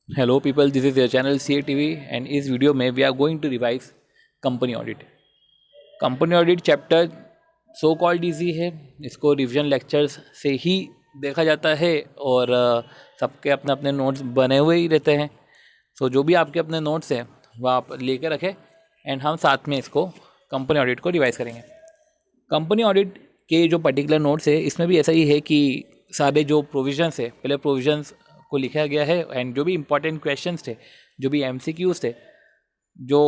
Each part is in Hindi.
Hello people, this is your channel CATV and इस वीडियो में we are going to revise company audit. Company audit chapter so called easy है, इसको रिवीजन लेक्चर्स से ही देखा जाता है और सबके अपने अपने नोट्स बने हुए ही रहते हैं। सो जो भी आपके अपने नोट्स हैं वो आप लेके रखें एंड हम साथ में इसको कंपनी ऑडिट को रिवाइज करेंगे। कंपनी ऑडिट के जो पर्टिकुलर नोट्स है इसमें भी ऐसा ही है कि सारे जो प्रोविजंस है पहले प्रोविजंस को लिखा गया है एंड जो भी इंपॉर्टेंट क्वेश्चंस थे, जो भी MCQs थे, जो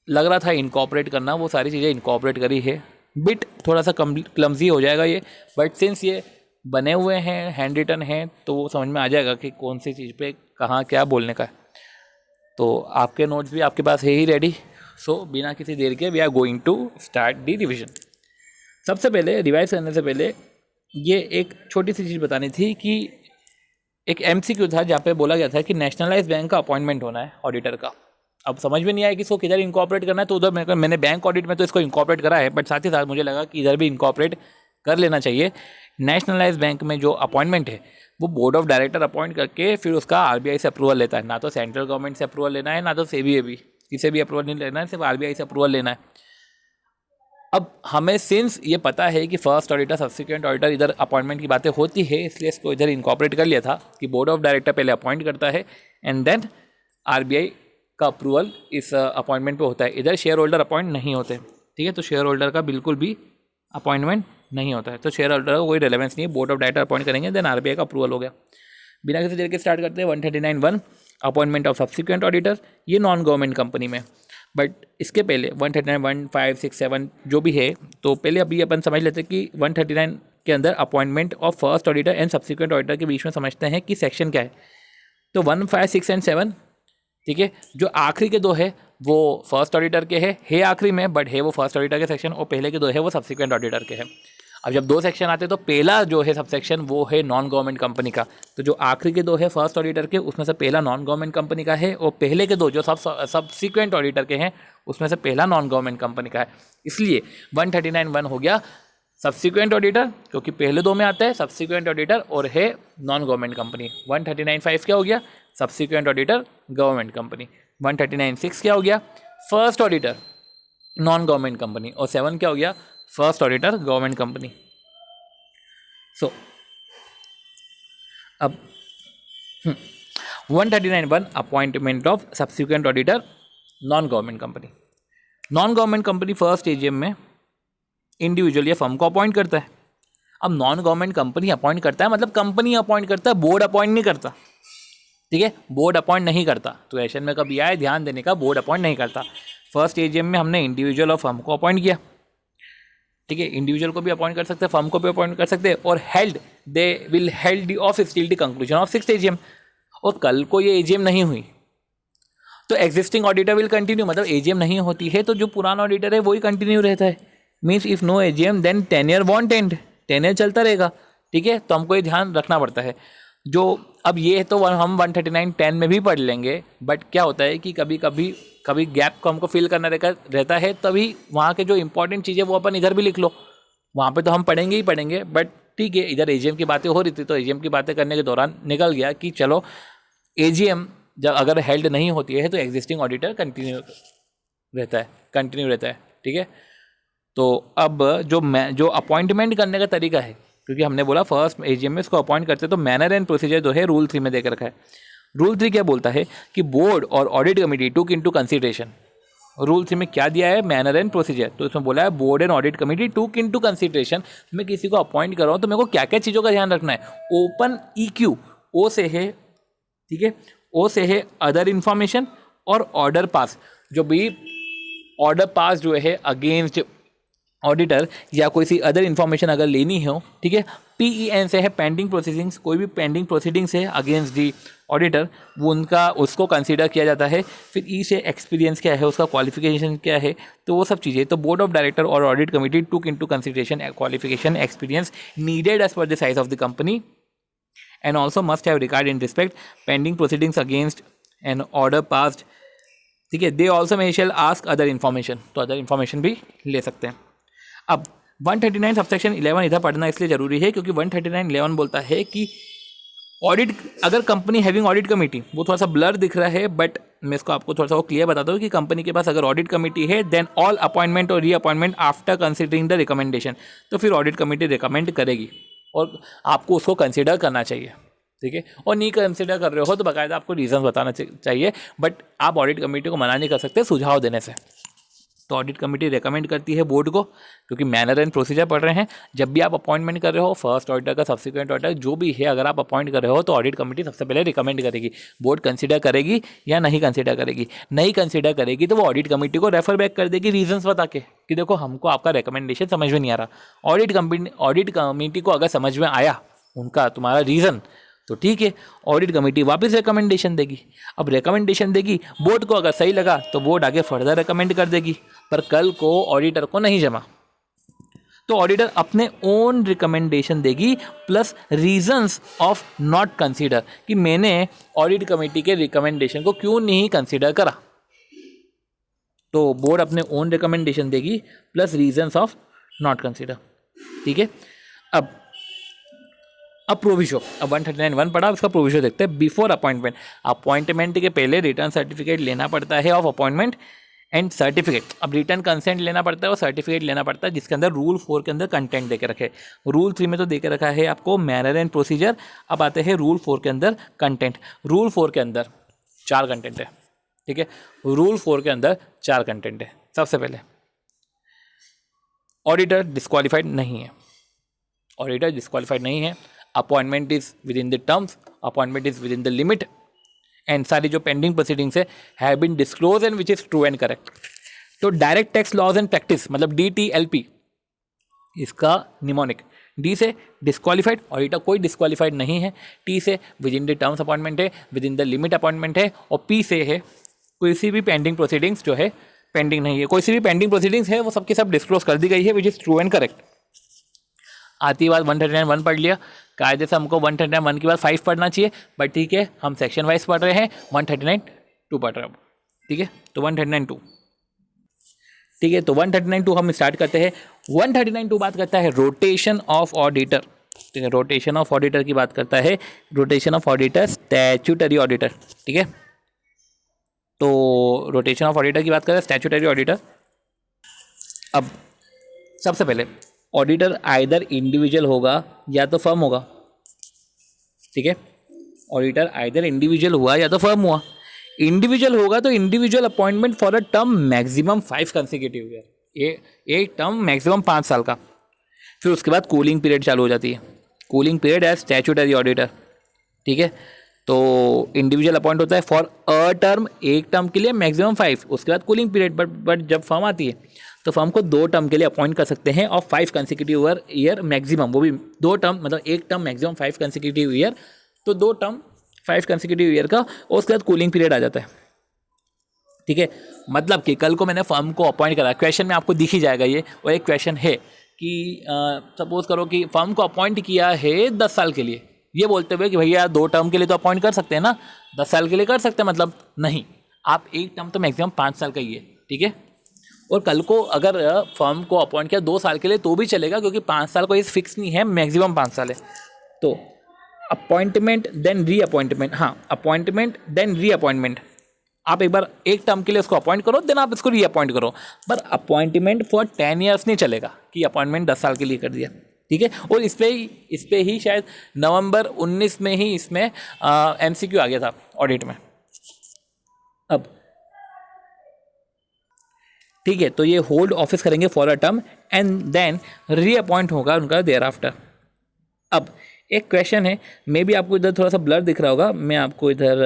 लग रहा था इनकॉर्पोरेट करना, वो सारी चीज़ें इनकॉर्पोरेट करी है। बिट थोड़ा सा क्लमजी हो जाएगा ये, बट सिंस ये बने हुए हैं, हैंड रिटन हैं, तो वो समझ में आ जाएगा कि कौन सी चीज़ पे कहाँ क्या बोलने का है। तो आपके नोट्स भी आपके पास है ही रेडी। सो बिना किसी देर के we are going to start the revision. सबसे पहले रिवाइज करने से पहले ये एक छोटी सी चीज़ बतानी थी कि एक MCQ था जहाँ पे बोला गया था कि नेशनलाइज बैंक का अपॉइंटमेंट होना है ऑडिटर का। अब समझ में नहीं आया कि इसको किधर इनकॉर्पोरेट करना है, तो उधर मैंने बैंक ऑडिट में तो इसको इनकॉर्पोरेट करा है, बट साथ ही साथ मुझे लगा कि इधर भी इनकॉर्पोरेट कर लेना चाहिए। नेशनलाइज बैंक में जो अपॉइंटमेंट है वो बोर्ड ऑफ डायरेक्टर अपॉइंट करके फिर उसका RBI से अप्रूवल लेता है। ना तो सेंट्रल गवर्नमेंट से अप्रूवल लेना है, ना तो SEBI किसी भी अप्रूवल नहीं लेना है, सिर्फ RBI से अप्रूवल लेना है। अब हमें सिंस ये पता है कि फर्स्ट ऑडिटर सब्सिक्वेंट ऑडिटर इधर अपॉइंटमेंट की बातें होती है, इसलिए इसको इधर इनकॉर्पोरेट कर लिया था कि बोर्ड ऑफ डायरेक्टर पहले अपॉइंट करता है एंड देन RBI का अप्रूवल इस अपॉइंटमेंट पे होता है। इधर शेयर होल्डर अपॉइंट नहीं होते, ठीक है। तो शेयर होल्डर का बिल्कुल भी अपॉइंटमेंट नहीं होता है, तो शेयर होल्डर का कोई रेलेवेंस नहीं है। बोर्ड ऑफ डायरेक्टर अपॉइंट करेंगे, देन RBI का अप्रूवल हो गया। बिना किसी देर के स्टार्ट करते हैं 139(1) अपॉइंटमेंट ऑफ सब्सिक्वेंट ऑडिटर। ये नॉन गवर्नमेंट कंपनी में, बट इसके पहले 139(1), 5, 6, 7 जो भी है, तो पहले अभी अपन समझ लेते हैं कि 139 के अंदर appointment of first auditor and subsequent auditor के बीच में समझते हैं कि सेक्शन क्या है। तो 1, 5, 6 एंड 7, ठीक है। जो आखिरी के दो है वो फर्स्ट ऑडिटर के है आखिरी में, बट है वो फर्स्ट ऑडिटर के सेक्शन, और पहले के दो है वो सब्सिक्वेंट ऑडिटर के हैं। अब जब दो सेक्शन आते हैं तो पहला जो है सब सेक्शन वो है नॉन गवर्नमेंट कंपनी का। तो जो आखिरी के दो है फर्स्ट ऑडिटर के, उसमें से पहला नॉन गवर्नमेंट कंपनी का है, और पहले के दो जो सब्सिक्वेंट ऑडिटर के हैं उसमें से पहला नॉन गवर्नमेंट कंपनी का है। इसलिए 139(1) हो गया सब्सिक्वेंट ऑडिटर, क्योंकि पहले दो में आता है सब्सिक्वेंट ऑडिटर और है नॉन गवर्नमेंट कंपनी। 139(5) क्या हो गया? Subsequent auditor government company. 139(6) क्या हो गया? First auditor non government company. और 7 क्या हो गया? First auditor government company. So अब 139(1) appointment of subsequent auditor non government company. Non government company first AGM में इंडिविजुअल या फर्म को अपॉइंट करता है। अब नॉन गवर्नमेंट कंपनी अपॉइंट करता है मतलब कंपनी अपॉइंट करता है, बोर्ड अपॉइंट नहीं करता, ठीक है। बोर्ड अपॉइंट नहीं करता, तो क्वेश्चन में कभी आए ध्यान देने का, बोर्ड अपॉइंट नहीं करता। फर्स्ट AGM में हमने इंडिविजुअल और फर्म को अपॉइंट किया, ठीक है। इंडिविजुअल को भी अपॉइंट कर सकते हैं, फर्म को भी अपॉइंट कर सकते हैं, और they will held the office till the conclusion of 6th AGM। और कल को ये AGM नहीं हुई तो एग्जिस्टिंग ऑडिटर विल कंटिन्यू, मतलब AGM नहीं होती है तो जो पुराना ऑडिटर है वही कंटिन्यू रहता है। Means if no AGM then tenure won't end, tenure चलता रहेगा, ठीक है। तो हमको ये ध्यान रखना पड़ता है। जो अब ये तो हम 139(10) में भी पढ़ लेंगे, बट क्या होता है कि कभी गैप को हमको फिल करना रहता है, तभी वहाँ के जो इंपॉर्टेंट चीज़ें वो अपन इधर भी लिख लो। वहाँ पे तो हम पढ़ेंगे ही पढ़ेंगे, बट ठीक है, इधर AGM की बातें हो रही थी तो AGM की बातें करने के दौरान निकल गया कि चलो AGM जब अगर हेल्ड नहीं होती है तो एग्जिस्टिंग ऑडिटर कंटिन्यू रहता है, ठीक है। तो अब जो अपॉइंटमेंट करने का तरीका है, क्योंकि हमने बोला फर्स्ट AGM में इसको अपॉइंट करते, तो मैनर एंड प्रोसीजर जो है रूल 3 में देकर रखा है। रूल 3 क्या बोलता है कि बोर्ड और audit committee took into consideration. Rule 3 में क्या दिया है? Manner and procedure. तो इसमें बोला है board and audit committee took into consideration. मैं किसी को अपॉइंट कर रहा हूँ तो मेरे को क्या क्या चीज़ों का ध्यान रखना है। ओपन EQ, O से है, ठीक है, O से है अदर इंफॉर्मेशन, और ऑर्डर पास। जो भी ऑर्डर पास जो है अगेंस्ट ऑडिटर या कोई सी अदर इन्फॉर्मेशन अगर लेनी हो, ठीक है। PEN से है पेंडिंग प्रोसीडिंग्स, कोई भी पेंडिंग प्रोसीडिंग्स है अगेंस्ट दी ऑडिटर, वो उसको कंसीडर किया जाता है। फिर E से एक्सपीरियंस क्या है, उसका क्वालिफिकेशन क्या है, तो वो सब चीज़ें। तो बोर्ड ऑफ डायरेक्टर और audit committee took into consideration qualification experience needed as per the size of the company and also must have regard in respect pending proceedings against an order passed, ठीक है। They also may shall ask other information, तो अदर इन्फॉर्मेशन भी ले सकते हैं। अब 139 सबसेक्शन 11 इधर पढ़ना इसलिए जरूरी है क्योंकि 139(11) बोलता है कि ऑडिट, अगर कंपनी हैविंग ऑडिट कमेटी, वो थोड़ा सा ब्लर दिख रहा है, बट मैं इसको आपको थोड़ा सा वो क्लियर बताता हूँ कि कंपनी के पास अगर ऑडिट कमेटी है, देन ऑल अपॉइंटमेंट और reappointment after considering the recommendation, तो फिर ऑडिट कमेटी रिकमेंड करेगी और आपको उसको कंसिडर करना चाहिए, ठीक है। और नहीं कंसिडर कर रहे हो तो बाकायदा आपको रीजन बताना चाहिए, बट आप ऑडिट कमेटी को मना नहीं कर सकते सुझाव देने से। तो ऑडिट कमेटी रेकमेंड करती है बोर्ड को, क्योंकि मैनर एंड प्रोसीजर पढ़ रहे हैं, जब भी आप अपॉइंटमेंट कर रहे हो, फर्स्ट ऑडिटर का, सब्सिक्वेंट ऑडिटर जो भी है, अगर आप अपॉइंट कर रहे हो तो ऑडिट कमेटी सबसे पहले रिकमेंड करेगी, बोर्ड कंसीडर करेगी या नहीं कंसीडर करेगी। नहीं कंसीडर करेगी तो वो ऑडिट कमेटी को रेफर बैक कर देगी रीजंस बता के कि देखो हमको आपका रिकमेंडेशन समझ में नहीं आ रहा। ऑडिट कमेटी को अगर समझ में आया उनका तुम्हारा रीज़न तो ठीक है, ऑडिट कमेटी वापस रिकमेंडेशन देगी। अब रिकमेंडेशन देगी, बोर्ड को अगर सही लगा तो बोर्ड आगे फर्दर रिकमेंड कर देगी, पर कल को ऑडिटर को नहीं जमा तो ऑडिटर अपने ओन रिकमेंडेशन देगी plus reasons of not consider, कि मैंने ऑडिट कमेटी के रिकमेंडेशन को क्यों नहीं कंसीडर करा। तो बोर्ड अपने ओन रिकमेंडेशन देगी plus reasons of not consider, ठीक है। अब प्रोविजो, अब 139(1) पढ़ा, इसका प्रोविजो देखते हैं। बिफोर अपॉइंटमेंट, अपॉइंटमेंट के पहले रिटर्न सर्टिफिकेट लेना पड़ता है ऑफ अपॉइंटमेंट एंड सर्टिफिकेट। अब रिटर्न कंसेंट लेना पड़ता है और सर्टिफिकेट लेना पड़ता है, जिसके अंदर रूल 4 के अंदर कंटेंट दे के रखे। रूल 3 में तो दे के रखा है आपको मैनर एंड प्रोसीजर। अब आते हैं रूल 4 के अंदर कंटेंट। रूल 4 के अंदर 4 कंटेंट है, ठीक है। रूल 4 के अंदर 4 कंटेंट है। सबसे पहले ऑडिटर डिस्क्वालीफाइड नहीं है, ऑडिटर डिस्क्वालीफाइड नहीं है। Appointment is within the terms, appointment is within the limit, and सारी जो पेंडिंग प्रोसीडिंग्स है have been disclose and which is true and correct. तो direct tax laws and practice मतलब DTLP, इसका निमोनिक। डी से डिस्क्वालीफाइड, ऑडिटर कोई डिस्क्वालीफाइड नहीं है। टी से within the terms appointment है, within the limit appointment है। और पी से है किसी भी पेंडिंग प्रोसीडिंग्स जो है पेंडिंग नहीं है, कोई सी भी पेंडिंग प्रोसीडिंग्स है वो सबकी सब डिस्क्लोज कर दी गई है, विच इज ट्रू एंड करेक्ट। आती बात 139(1) पढ़ लिया, कायदे से हमको 139(1) के बाद 5 पढ़ना चाहिए, बट ठीक है हम सेक्शन वाइज पढ़ रहे हैं, 139(2) पढ़ रहे हैं, ठीक है। तो 139(2), ठीक है। तो 139(2) हम स्टार्ट करते हैं। 139(2) बात करता है रोटेशन ऑफ ऑडिटर, ठीक है। रोटेशन ऑफ ऑडिटर की बात करता है, rotation of auditor statutory auditor, ठीक है। तो रोटेशन ऑफ ऑडिटर की बात करें, स्टैट्यूटरी ऑडिटर। अब सबसे पहले ऑडिटर आइदर इंडिविजुअल होगा या तो फर्म होगा, ठीक है। ऑडिटर आइदर इंडिविजुअल हुआ या तो फर्म हुआ। इंडिविजुअल होगा तो individual appointment for a term maximum 5 consecutive year, एक टर्म मैक्सिमम 5 साल का। फिर उसके बाद कूलिंग पीरियड चालू हो जाती है, cooling period as statutory auditor, ठीक है। तो इंडिविजुअल अपॉइंट होता है फॉर अ टर्म, एक टर्म के लिए मैक्सिमम 5, उसके बाद कूलिंग पीरियड। बट जब फर्म आती है तो फर्म को 2 टर्म के लिए अपॉइंट कर सकते हैं और 5 कंसेक्यूटिव ईयर मैक्सिमम, वो भी 2 टर्म, मतलब एक टर्म मैक्सिमम 5 कंसेक्यूटिव ईयर, तो 2 टर्म 5 कंसेक्यूटिव ईयर का, और उसके बाद कूलिंग पीरियड आ जाता है, ठीक है। मतलब कि कल को मैंने फर्म को अपॉइंट करा, क्वेश्चन में आपको दिख ही जाएगा ये, और एक क्वेश्चन है कि सपोज करो कि फर्म को अपॉइंट किया है 10 साल के लिए, ये बोलते हुए कि भैया 2 टर्म के लिए तो अपॉइंट कर सकते हैं ना, 10 साल के लिए कर सकते हैं, मतलब नहीं, आप एक टर्म तो मैक्सिमम 5 साल का ही है, ठीक है। और कल को अगर फर्म को अपॉइंट किया 2 साल के लिए तो भी चलेगा, क्योंकि 5 साल कोई फिक्स नहीं है, मैक्सिमम 5 साल है। तो अपॉइंटमेंट देन रीअपॉइंटमेंट, हाँ अपॉइंटमेंट देन रीअपॉइंटमेंट, आप एक बार एक टर्म के लिए उसको अपॉइंट करो, देन आप इसको रीअपॉइंट करो, पर अपॉइंटमेंट फॉर 10 ईयर्स नहीं चलेगा कि अपॉइंटमेंट 10 साल के लिए कर दिया, ठीक है। और इस पे ही शायद नवंबर 19 में ही इसमें MCQ आ गया था ऑडिट में। अब ठीक है, तो ये होल्ड ऑफिस करेंगे for a term and then reappoint होगा उनका देयर आफ्टर। अब एक क्वेश्चन है, मे बी आपको इधर थोड़ा सा ब्लर दिख रहा होगा, मैं आपको इधर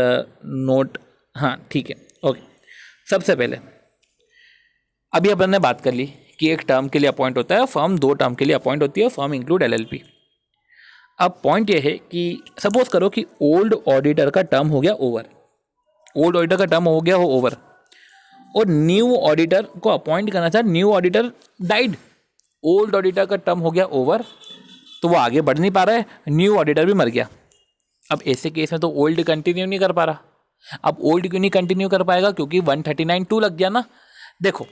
नोट, हाँ ठीक है, ओके। सबसे पहले अभी अपन ने बात कर ली कि एक टर्म के लिए अपॉइंट होता है, फर्म 2 टर्म के लिए अपॉइंट होती है, फर्म इंक्लूड LLP। अब पॉइंट ये है कि सपोज करो कि ओल्ड ऑडिटर का टर्म हो गया ओवर, ओल्ड ऑडिटर का टर्म हो गया हो ओवर, और न्यू ऑडिटर को अपॉइंट करना था, new auditor died, old auditor का टर्म हो गया ओवर, तो वो आगे बढ़ नहीं पा रहा है, न्यू ऑडिटर भी मर गया। अब ऐसे केस में तो ओल्ड कंटिन्यू नहीं कर पा रहा। अब ओल्ड क्यों नहीं कंटिन्यू कर पाएगा, क्योंकि 139(2) लग गया ना। देखो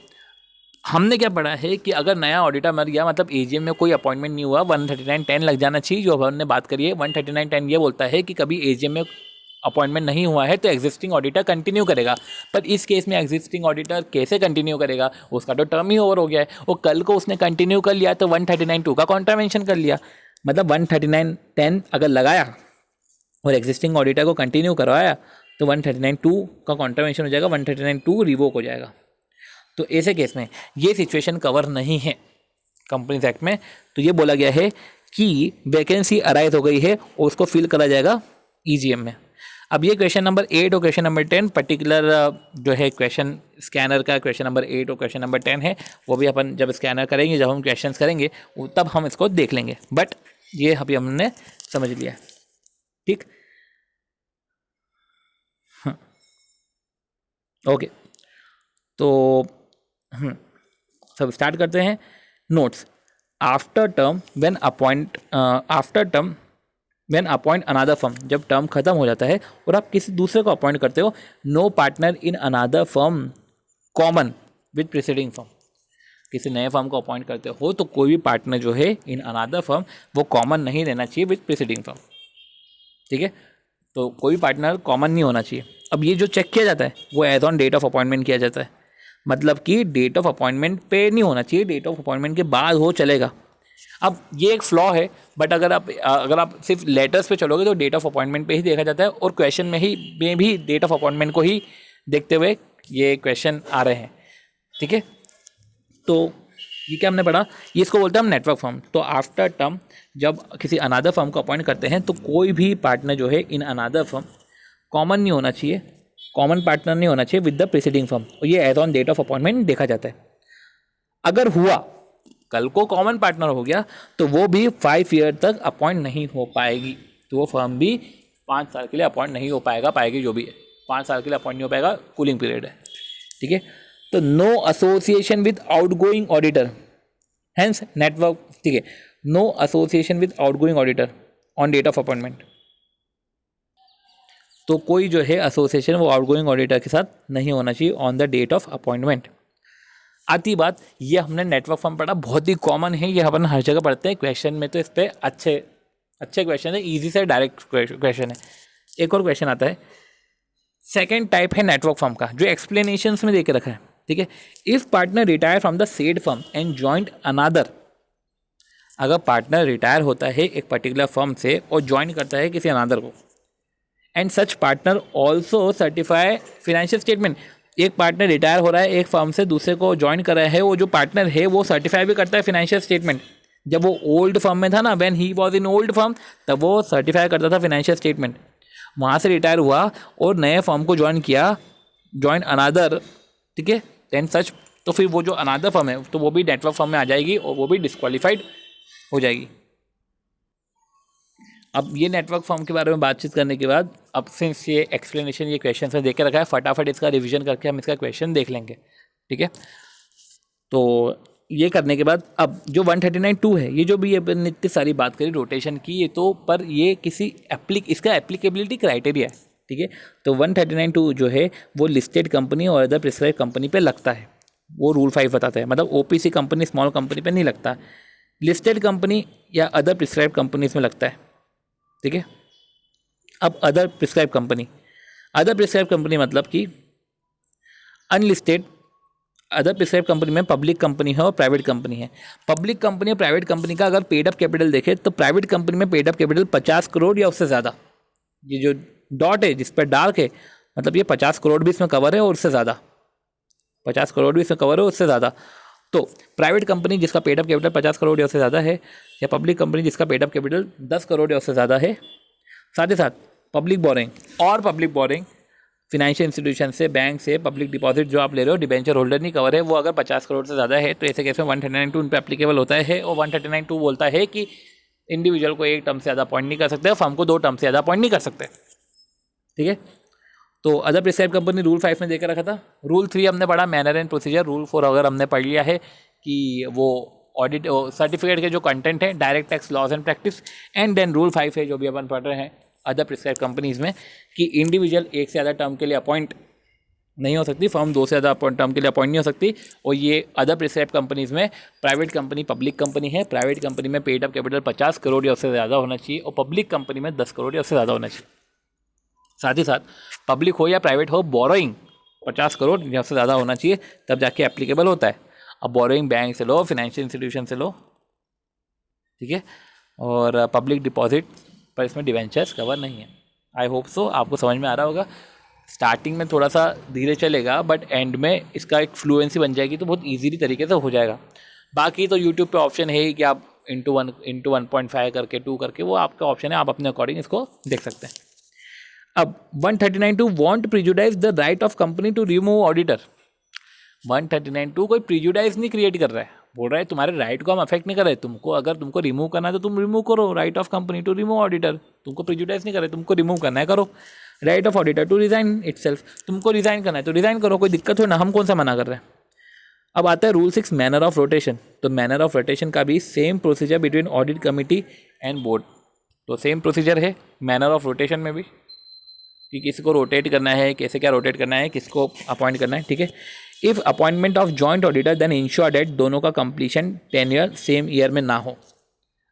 हमने क्या पढ़ा है कि अगर नया ऑडिटर मर गया, मतलब एजीएम में कोई अपॉइंटमेंट नहीं हुआ, 139(10) लग जाना चाहिए। जो हमने बात करी है 139(10) ये बोलता है कि कभी एजीएम में अपॉइंटमेंट नहीं हुआ है तो एग्जिस्टिंग ऑडिटर कंटिन्यू करेगा। पर इस केस में एग्जिस्टिंग ऑडिटर कैसे कंटिन्यू करेगा, उसका तो टर्म ही ओवर हो गया है। और कल को उसने कंटिन्यू कर लिया तो 139(2) का कॉन्ट्रावेंशन कर लिया, मतलब 139(10) अगर लगाया और एग्जिस्टिंग ऑडिटर को कंटिन्यू करवाया तो 139(2) का कॉन्ट्रावेंशन हो जाएगा, 139(2) रिवोक हो जाएगा। तो ऐसे केस में ये सिचुएशन कवर नहीं है कंपनीज एक्ट में। तो ये बोला गया है कि वैकेंसी अराइज हो गई है और उसको फिल करा जाएगा ईजीएम में। अब ये क्वेश्चन नंबर 8 और क्वेश्चन नंबर 10 पर्टिकुलर जो है क्वेश्चन स्कैनर का क्वेश्चन नंबर 8 और क्वेश्चन नंबर 10 है, वो भी अपन जब स्कैनर करेंगे, जब हम क्वेश्चंस करेंगे तब हम इसको देख लेंगे। बट ये अभी हमने समझ लिया, ठीक। ओके, तो सब स्टार्ट करते हैं। Notes after term when appoint another firm, जब टर्म खत्म हो जाता है और आप किसी दूसरे को अपॉइंट करते हो, no partner in another firm common with preceding firm. किसी नए फर्म को अपॉइंट करते हो तो कोई भी पार्टनर जो है इन अनदर फर्म वो कॉमन नहीं रहना चाहिए विद प्रीसीडिंग फर्म, ठीक है। तो कोई पार्टनर कॉमन नहीं होना चाहिए। अब ये जो चेक किया जाता है वो as on date of appointment किया जाता है, मतलब कि डेट ऑफ अपॉइंटमेंट पे नहीं होना चाहिए, डेट ऑफ अपॉइंटमेंट के बाद हो चलेगा। अब ये एक फ्लॉ है, बट अगर आप सिर्फ लेटर्स पे चलोगे तो डेट ऑफ अपॉइंटमेंट पे ही देखा जाता है, और क्वेश्चन में भी डेट ऑफ अपॉइंटमेंट को ही देखते हुए ये क्वेश्चन आ रहे हैं, ठीक है। तो ये क्या हमने पढ़ा, ये इसको बोलते हैं हम नेटवर्क फर्म। तो आफ्टर टर्म जब किसी अनादर फर्म को अपॉइंट करते हैं तो कोई भी पार्टनर जो है इन अनादर फर्म कॉमन नहीं होना चाहिए, कॉमन पार्टनर नहीं होना चाहिए विद द प्रीसीडिंग फर्म, और ये as on date of appointment देखा जाता है। अगर हुआ कल को कॉमन पार्टनर हो गया तो वो भी 5 ईयर तक अपॉइंट नहीं हो पाएगी, तो वो फर्म भी 5 साल के लिए अपॉइंट नहीं हो पाएगी जो भी है, 5 साल के लिए अपॉइंट नहीं हो पाएगा, कूलिंग पीरियड है, ठीक है। तो no association with outgoing auditor, hence network, ठीक है। No association with outgoing auditor on date of appointment, तो कोई जो है एसोसिएशन वो आउटगोइंग ऑडिटर के साथ नहीं होना चाहिए on the date of appointment. आती बात, ये हमने नेटवर्क फर्म पढ़ा, बहुत ही कॉमन है, ये अपन हर जगह पढ़ते हैं, क्वेश्चन में तो इस पर अच्छे क्वेश्चन है, इजी से डायरेक्ट क्वेश्चन है। एक और क्वेश्चन आता है, सेकेंड टाइप है नेटवर्क फर्म का, जो एक्सप्लेनेशंस में दे के रखा है, ठीक है। If partner retire from the said firm and joint another, अगर पार्टनर रिटायर होता है एक पर्टिकुलर फर्म से और ज्वाइन करता है किसी अनादर को, and such partner also certify financial statement, एक पार्टनर रिटायर हो रहा है एक फर्म से दूसरे को ज्वाइन कर रहा है, वो जो पार्टनर है वो सर्टिफाई भी करता है फिनेंशियल स्टेटमेंट। जब वो ओल्ड फर्म में था ना, when he was in old firm, तब वो सर्टिफाई करता था फिनेंशियल स्टेटमेंट। वहाँ से रिटायर हुआ और नए फर्म को ज्वाइन किया, ज्वाइन अनादर, ठीक है, देन सच, तो फिर वो जो अनादर फर्म है तो वो भी नेटवर्क फर्म में आ जाएगी और वो भी डिस्क्वालीफाइड हो जाएगी। अब ये नेटवर्क फर्म के बारे में बातचीत करने के बाद, अब सिंस ये एक्सप्लेनेशन ये क्वेश्चन में देख के रखा है, फटाफट इसका रिवीजन करके हम इसका क्वेश्चन देख लेंगे, ठीक है। तो ये करने के बाद अब जो 139(2) है, ये जो भी अपन इतनी सारी बात करी रोटेशन की, ये तो पर ये किसी इसका एप्लीकेबिलिटी क्राइटेरिया है, ठीक है। तो 139(2) जो है वो लिस्टेड कंपनी और अदर प्रिस्क्राइब कंपनी पे लगता है, वो रूल 5 बताता है, मतलब ओपीसी कंपनी स्मॉल कंपनी पे नहीं लगता, लिस्टेड कंपनी या अदर प्रिस्क्राइब कंपनीज में लगता है, ठीक है। अब अदर प्रिस्क्राइब कंपनी मतलब कि अनलिस्टेड, अदर प्रिस्क्राइब कंपनी में पब्लिक कंपनी है और प्राइवेट कंपनी है। पब्लिक कंपनी और प्राइवेट कंपनी का अगर पेड अप कैपिटल देखें तो प्राइवेट कंपनी में पेड अप कैपिटल 50 करोड़ या उससे ज़्यादा, ये जो डॉट है जिस पर डार्क है, मतलब ये 50 करोड़ भी इसमें कवर है और उससे ज़्यादा, 50 करोड़ भी इसमें कवर है उससे ज़्यादा। तो प्राइवेट कंपनी जिसका पेड अप कैपिटल 50 करोड़ या उससे ज़्यादा है, या पब्लिक कंपनी जिसका पेड अप कैपिटल 10 करोड़ या उससे ज़्यादा है। साथ ही साथ पब्लिक बोरिंग फिनेंशियल इंस्टीट्यूशन से, बैंक से, पब्लिक डिपॉजिट जो आप ले रहे हो, डिबेंचर होल्डर नहीं कवर है, वो अगर 50 करोड़ से ज़्यादा है तो ऐसे केस में 139(2) उन पर एप्लीकेबल होता है। और 139(2) बोलता है कि इंडिविजुअल को एक टर्म से ज़्यादा अपॉइंट नहीं कर सकते, फर्म को 2 टर्म से ज़्यादा अपॉइंट नहीं कर सकते, ठीक है। तो अदर प्रिस्क्राइब कंपनी रूल 5 में देकर रखा था। रूल 3 हमने पढ़ा मैनर एंड प्रोसीजर। रूल 4 अगर हमने पढ़ लिया है कि वो ऑडिट सर्टिफिकेट के जो कंटेंट है, direct tax laws and practice, and then rule 5 है जो भी अपन पढ़ रहे हैं अदर प्रिस्क्राइब कंपनीज में, कि इंडिविजुअल एक से ज़्यादा टर्म के लिए अपॉइंट नहीं हो सकती, फर्म 2 से ज़्यादा टर्म के लिए अपॉइंट नहीं हो सकती। और ये अदर प्रिस्क्राइब कंपनीज़ में प्राइवेट कंपनी पब्लिक कंपनी है, प्राइवेट कंपनी में पेड अप कैपिटल 50 करोड़ या उससे ज़्यादा होना चाहिए और पब्लिक कंपनी में 10 करोड़ या उससे ज़्यादा होना चाहिए। साथ ही साथ पब्लिक हो या प्राइवेट हो, बोरोइंग 50 करोड़ या उससे ज़्यादा होना चाहिए, तब जाके एप्लीकेबल होता है। अब बोरोइंग बैंक से लो, फाइनेंशियल इंस्टीट्यूशन से लो, ठीक है। और पब्लिक डिपॉजिट पर इसमें डिवेंचर्स कवर नहीं है। आई होप सो आपको समझ में आ रहा होगा। स्टार्टिंग में थोड़ा सा धीरे चलेगा बट एंड में इसका एक फ्लुएंसी बन जाएगी तो बहुत ईजीली तरीके से हो जाएगा। बाकी तो यूट्यूब पे ऑप्शन है ही कि आप इंटू 1.5 करके 2 करके, वो आपका ऑप्शन है, आप अपने अकॉर्डिंग इसको देख सकते हैं। अब 139(2) won't prejudice the right of company to remove auditor. 139(2) कोई प्रिजुडाइज नहीं क्रिएट कर रहा है, बोल रहा है तुम्हारे राइट को हम अफेक्ट नहीं कर रहे, तुमको अगर तुमको रिमूव करना है तो तुम रिमूव करो, right of company to remove auditor, तुमको प्रिजुडाइज नहीं कर रहे, तुमको रिमूव करना है करो। Right of auditor to resign itself, तुमको रिजाइन करना है तो रिजाइन करो, कोई दिक्कत हो ना, हम कौन सा मना कर रहे हैं। अब आता है रूल 6 मैनर ऑफ रोटेशन। तो मैनर ऑफ रोटेशन का भी same procedure between audit committee and board. तो सेम प्रोसीजर है मैनर ऑफ रोटेशन में भी कि किसी को रोटेट करना है, कैसे क्या रोटेट करना है, किसको अपॉइंट करना है, ठीक है। If appointment of joint auditor then ensure date दोनों का कंप्लीशन 10 ईयर सेम ईयर में ना हो।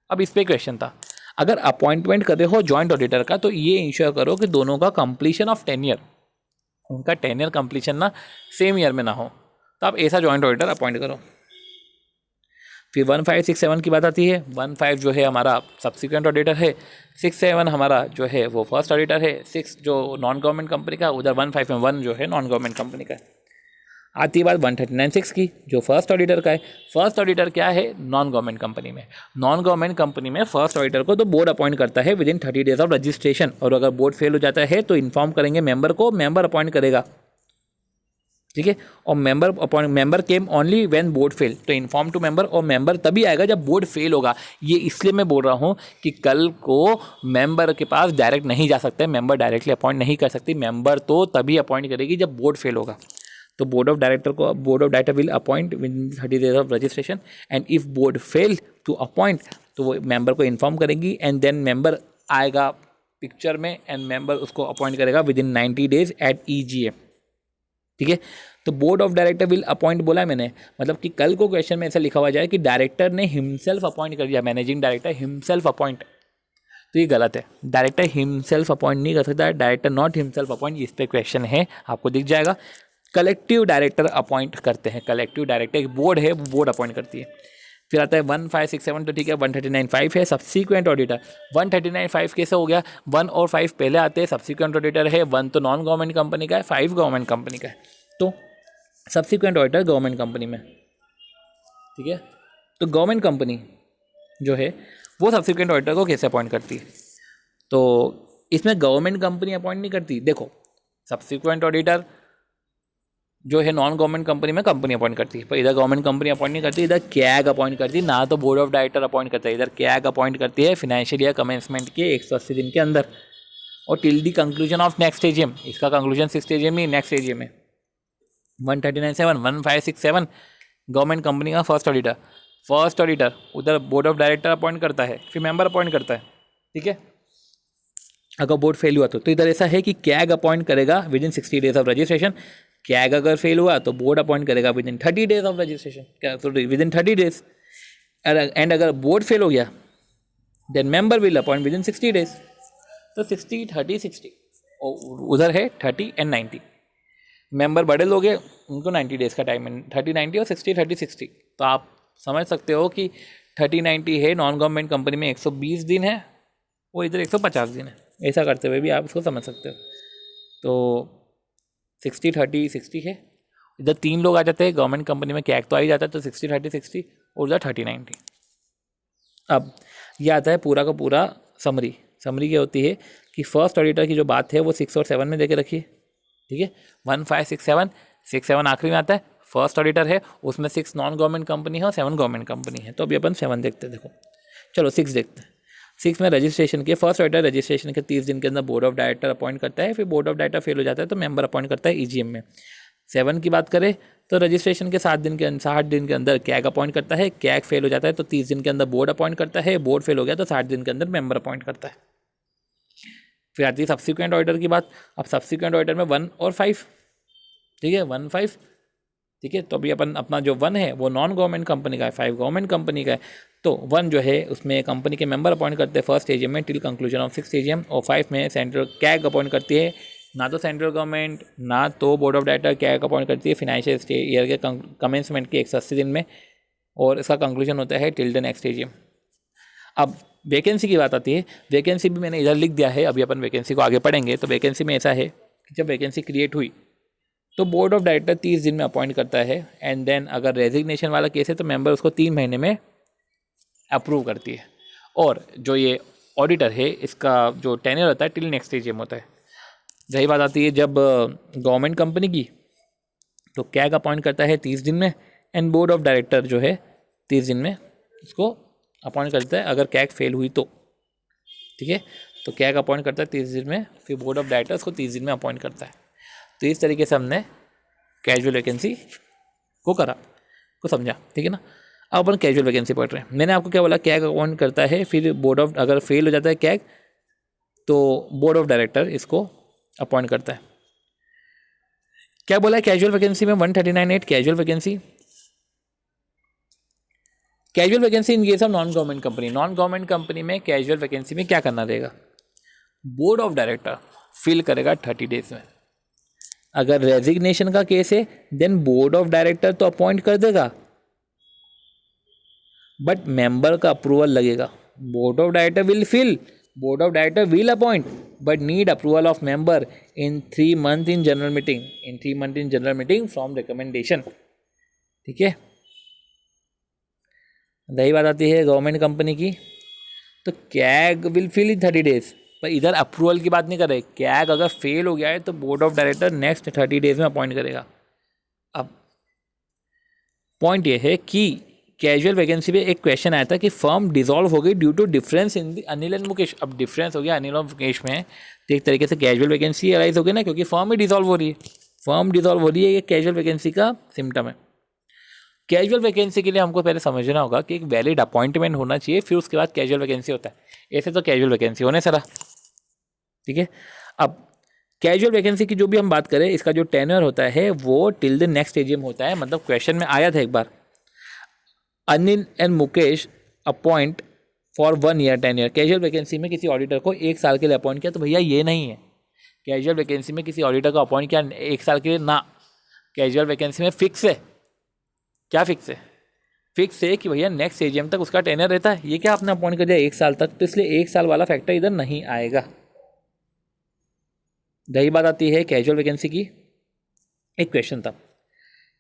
अब इस पर क्वेश्चन था, अगर अपॉइंटमेंट कर रहे हो जॉइंट ऑडिटर का तो ये इंश्योर करो कि दोनों का कंप्लीशन ऑफ 10 ईयर, उनका 10 ईयर कंप्लीशन ना सेम ईयर में ना हो, तो आप ऐसा जॉइंट ऑडिटर अपॉइंट करो। फिर 1567 की बात आती है। 15 जो है हमारा सब्सिक्वेंट ऑडिटर है, 67 हमारा जो है वो फर्स्ट ऑडिटर है, 6 जो नॉन गवर्नमेंट कंपनी का, उधर 15 में 1 जो है नॉन गवर्नमेंट कंपनी का है। आती है बात 139(6) की जो फर्स्ट ऑडिटर का है। फर्स्ट ऑडिटर क्या है नॉन गवर्नमेंट कंपनी में, नॉन गवर्नमेंट कंपनी में फर्स्ट ऑडिटर को तो बोर्ड अपॉइंट करता है within 30 days of registration, और अगर बोर्ड फेल हो जाता है तो इन्फॉर्म करेंगे मेंबर को, मेंबर अपॉइंट करेगा, ठीक है। और member came only when board fail, तो इन्फॉर्म टू मेंबर, और मेंबर तभी आएगा जब बोर्ड फेल होगा। ये इसलिए मैं बोल रहा हूँ कि कल को मेंबर के पास डायरेक्ट नहीं जा सकते, मेंबर डायरेक्टली अपॉइंट नहीं कर सकती, मेंबर तो तभी अपॉइंट करेगी जब बोर्ड फेल होगा। तो board of director will appoint with 30 days of registration, and if board fail to appoint तो वो मेंबर को इन्फॉर्म करेगी, एंड देन मेंबर आएगा पिक्चर में, एंड मेंबर उसको अपॉइंट करेगा within 90 days at EGM, ठीक है। तो board of director will appoint बोला है मैंने, मतलब कि कल को क्वेश्चन में ऐसा लिखा हुआ जाए कि डायरेक्टर ने हिमसेल्फ अपॉइंट कर दिया, मैनेजिंग डायरेक्टर हिमसेल्फ अपॉइंट, तो ये गलत है। डायरेक्टर हिमसेल्फ अपॉइंट नहीं कर सकता, डायरेक्टर नॉट हिमसेल्फ अपॉइंट, इस पर क्वेश्चन है, आपको दिख जाएगा। कलेक्टिव डायरेक्टर अपॉइंट करते हैं, कलेक्टिव डायरेक्टर एक बोर्ड है, वो बोर्ड अपॉइंट करती है। फिर आता है 1567, तो ठीक है 139(5) है सब्सिक्वेंट ऑडिटर। 139(5) कैसे हो गया, 1 और 5 पहले आते हैं, सब्सिक्वेंट ऑडिटर है, 1 तो नॉन गवर्नमेंट कंपनी का है, 5 गवर्नमेंट कंपनी का है, तो सब्सिक्वेंट ऑडिटर गवर्नमेंट कंपनी में, ठीक है। तो गवर्नमेंट कंपनी जो है वो सब्सिक्वेंट ऑडिटर को कैसे अपॉइंट करती है, तो इसमें गवर्नमेंट कंपनी अपॉइंट नहीं करती। देखो सब्सिक्वेंट ऑडिटर जो है नॉन गवर्नमेंट कंपनी में कंपनी अपॉइंट करती है, पर इधर गवर्नमेंट कंपनी अपॉइंट नहीं करती, इधर कैग अपॉइंट करती है, ना तो बोर्ड ऑफ डायरेक्टर अपॉइंट करता है, इधर कैग अपॉइंट करती है फाइनेंशियल ईयर कमेंसमेंट के 180 दिन के अंदर, और till the conclusion of next AGM। इसका कंक्लूजन 6th AGM नहीं, नेक्स्ट AGM है। 139(7) 1567 गवर्नमेंट कंपनी का फर्स्ट ऑडिटर उधर बोर्ड ऑफ डायरेक्टर अपॉइंट करता है, फिर मेंबर अपॉइंट करता है, ठीक है। अगर बोर्ड फेल हुआ तो इधर ऐसा है कि कैग अपॉइंट करेगा within 60 days of registration, CAG अगर फेल हुआ तो बोर्ड अपॉइंट करेगा within 30 days of registration, within 30 days, and अगर बोर्ड फेल हो गया then member will appoint within 60 days. तो 60 30 60 उधर है 30 एंड 90, मेंबर बड़े लोग हैं उनको 90 डेज़ का टाइम है, 30 90 और 60 30 60। तो आप समझ सकते हो कि 30 90 है नॉन गवर्नमेंट कंपनी में 120 दिन है, वो इधर 150 दिन है, ऐसा करते हुए भी आप इसको समझ सकते हो। तो 60 30 60 है, इधर 3 लोग आ जाते हैं, गवर्नमेंट कंपनी में कैग तो आ ही जाता है, तो 60 30 60 और उधर 30 90। अब ये आता है पूरा का पूरा समरी क्या होती है कि फर्स्ट ऑडिटर की जो बात है वो 6 और 7 में देके रखिए, ठीक है। 1567 6 7 आखिरी में आता है, फर्स्ट ऑडिटर है, उसमें 6 नॉन गवर्नमेंट कंपनी है और 7 गवर्नमेंट कंपनी है। तो अभी अपन 7 देखते हैं, देखो चलो 6 देखते हैं। 6 में रजिस्ट्रेशन के फर्स्ट ऑडिटर रजिस्ट्रेशन के 30 दिन के अंदर बोर्ड ऑफ डायरेक्टर अपॉइंट करता है, फिर बोर्ड ऑफ डायरेक्टर फेल हो जाता है तो मेंबर अपॉइंट करता है EGM में। 7 की बात करें तो रजिस्ट्रेशन के 60 दिन के अंदर कैग अपॉइंट करता है, कैग फेल हो जाता है तो 30 दिन के अंदर बोर्ड अपॉइंट करता है, बोर्ड फेल हो गया तो 60 दिन के अंदर मेंबर अपॉइंट करता है। फिर आती है सब्सिक्वेंट ऑडिटर की बात। अब सब्सिक्वेंट ऑडिटर में 1 और 5, ठीक है, 1/5। ठीक है, तो अभी अपन अपना जो 1 है वो नॉन गवर्नमेंट कंपनी का है, 5 गवर्नमेंट कंपनी का है। तो 1 जो है उसमें कंपनी के मेंबर अपॉइंट करते हैं फर्स्ट एजीएम में till conclusion of 6th AGM, और 5 में सेंट्रल कैग अपॉइंट करती है, ना तो सेंट्रल गवर्नमेंट ना तो board of director CAG appoint करती है फिनेंशियल ईयर के कमेंसमेंट के 180 दिन में, और इसका कंक्लूजन होता है टिल द नेक्स्ट एजीएम। अब वैकेंसी की बात आती है, वैकेंसी भी मैंने इधर लिख दिया है, अभी अपन वैकेंसी को आगे पढ़ेंगे। तो वैकेंसी में ऐसा है कि जब वैकेंसी क्रिएट हुई तो बोर्ड ऑफ डायरेक्टर 30 दिन में अपॉइंट करता है, एंड देन अगर रेजिग्नेशन वाला केस है तो मेंबर उसको 3 महीने में अप्रूव करती है। और जो ये ऑडिटर है इसका जो टेन्योर होता है टिल नेक्स्ट एजीएम होता है। रही बात आती है जब गवर्नमेंट कंपनी की, तो कैग अपॉइंट करता है 30 दिन में, एंड बोर्ड ऑफ डायरेक्टर जो है 30 दिन में उसको अपॉइंट करता है अगर कैग फेल हुई तो। ठीक है, तो कैग अपॉइंट करता है 30 दिन में, फिर बोर्ड ऑफ डायरेक्टर उसको 30 दिन में अपॉइंट करता है। तो इस तरीके से हमने कैजुअल वैकेंसी को करा, को समझा। ठीक है ना, अब अपन कैजुअल वैकेंसी पढ़ रहे हैं। मैंने आपको क्या बोला, कैग अपॉइंट करता है, फिर बोर्ड ऑफ, अगर फेल हो जाता है कैग तो बोर्ड ऑफ डायरेक्टर इसको अपॉइंट करता है। क्या बोला है कैजुअल वैकेंसी में 139(8) casual vacancy. Casual vacancy in case of non government company, non government company में कैजुअल वैकेंसी में क्या करना रहेगा, बोर्ड ऑफ डायरेक्टर फिल करेगा 30 डेज में। अगर रेजिग्नेशन का केस है देन बोर्ड ऑफ डायरेक्टर तो अपॉइंट कर देगा, बट मेंबर का अप्रूवल लगेगा। Board of director will fill, board of director will appoint, but need approval of member in 3 months in general meeting, in 3 months in general meeting from recommendation. ठीक है, रही बात आती है गवर्नमेंट कंपनी की, तो CAG will fill in 30 days, पर इधर अप्रूवल की बात नहीं कर रहे। कैग अगर फेल हो गया है तो board of director next 30 days में अपॉइंट करेगा। अब पॉइंट ये है कि कैजुअल वैकेंसी पे एक क्वेश्चन आया था कि फर्म डिसॉल्व हो गई due to difference in Anil and Mukesh. अब डिफरेंस हो गया अनिल और मुकेश में, तो एक तरीके से कैजुअल वैकेंसी अराइज हो गई ना, क्योंकि फर्म ही डिसॉल्व हो रही है। फर्म डिसॉल्व हो रही है, ये कैजुअल वैकेंसी का सिम्टम है। कैजुअल वैकेंसी के लिए हमको पहले समझना होगा कि एक वैलिड अपॉइंटमेंट होना चाहिए, फिर उसके बाद कैजुअल वैकेंसी होता है। ऐसे तो कैजुअल वैकेंसी होने सरा। ठीक है, अब कैजुअल वैकेंसी की जो भी हम बात करें, इसका जो टेन्योर होता है वो टिल द नेक्स्ट एजीएम होता है। मतलब क्वेश्चन में आया था एक बार, Anil and Mukesh appoint for 1 year tenure. Casual vacancy में किसी ऑडिटर को 1 साल के लिए अपॉइंट किया, तो भैया ये नहीं है। कैजुअल वैकेंसी में किसी ऑडिटर को अपॉइंट किया 1 साल के लिए ना, कैजुअल वैकेंसी में फिक्स है। क्या फिक्स है? फिक्स है कि भैया नेक्स्ट एजीएम तक उसका टेन्योर रहता है। ये क्या आपने अपॉइंट कर दिया 1 साल तक, तो इसलिए 1 साल वाला फैक्टर इधर नहीं आएगा। रही बात आती है कैजुअल वैकेंसी की, एक क्वेश्चन था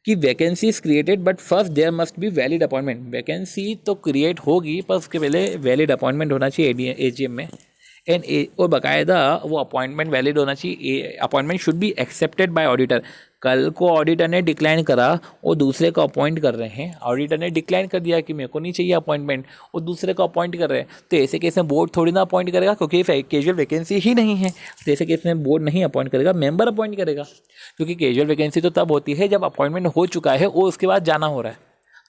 कि vacancy is created but first there must be valid appointment. Vacancy तो क्रिएट होगी पर उसके पहले वैलिड अपॉइंटमेंट होना चाहिए एजीएम में, एंड और बाकायदा वो अपॉइंटमेंट वैलिड होना चाहिए। Appointment should be accepted by auditor. कल को ऑडिटर ने डिक्लाइन करा और दूसरे को अपॉइंट कर रहे हैं, ऑडिटर ने डिक्लाइन कर दिया कि मेरे को नहीं चाहिए अपॉइंटमेंट, और दूसरे को अपॉइंट कर रहे हैं, तो ऐसे केस में बोर्ड थोड़ी ना अपॉइंट करेगा, क्योंकि कैजुअल वैकेंसी ही नहीं है। तो ऐसे केस में बोर्ड नहीं अपॉइंट करेगा, मेंबर अपॉइंट करेगा, क्योंकि कैजुअल वैकेंसी तो तब होती है जब अपॉइंटमेंट हो चुका है और उसके बाद जाना हो रहा है,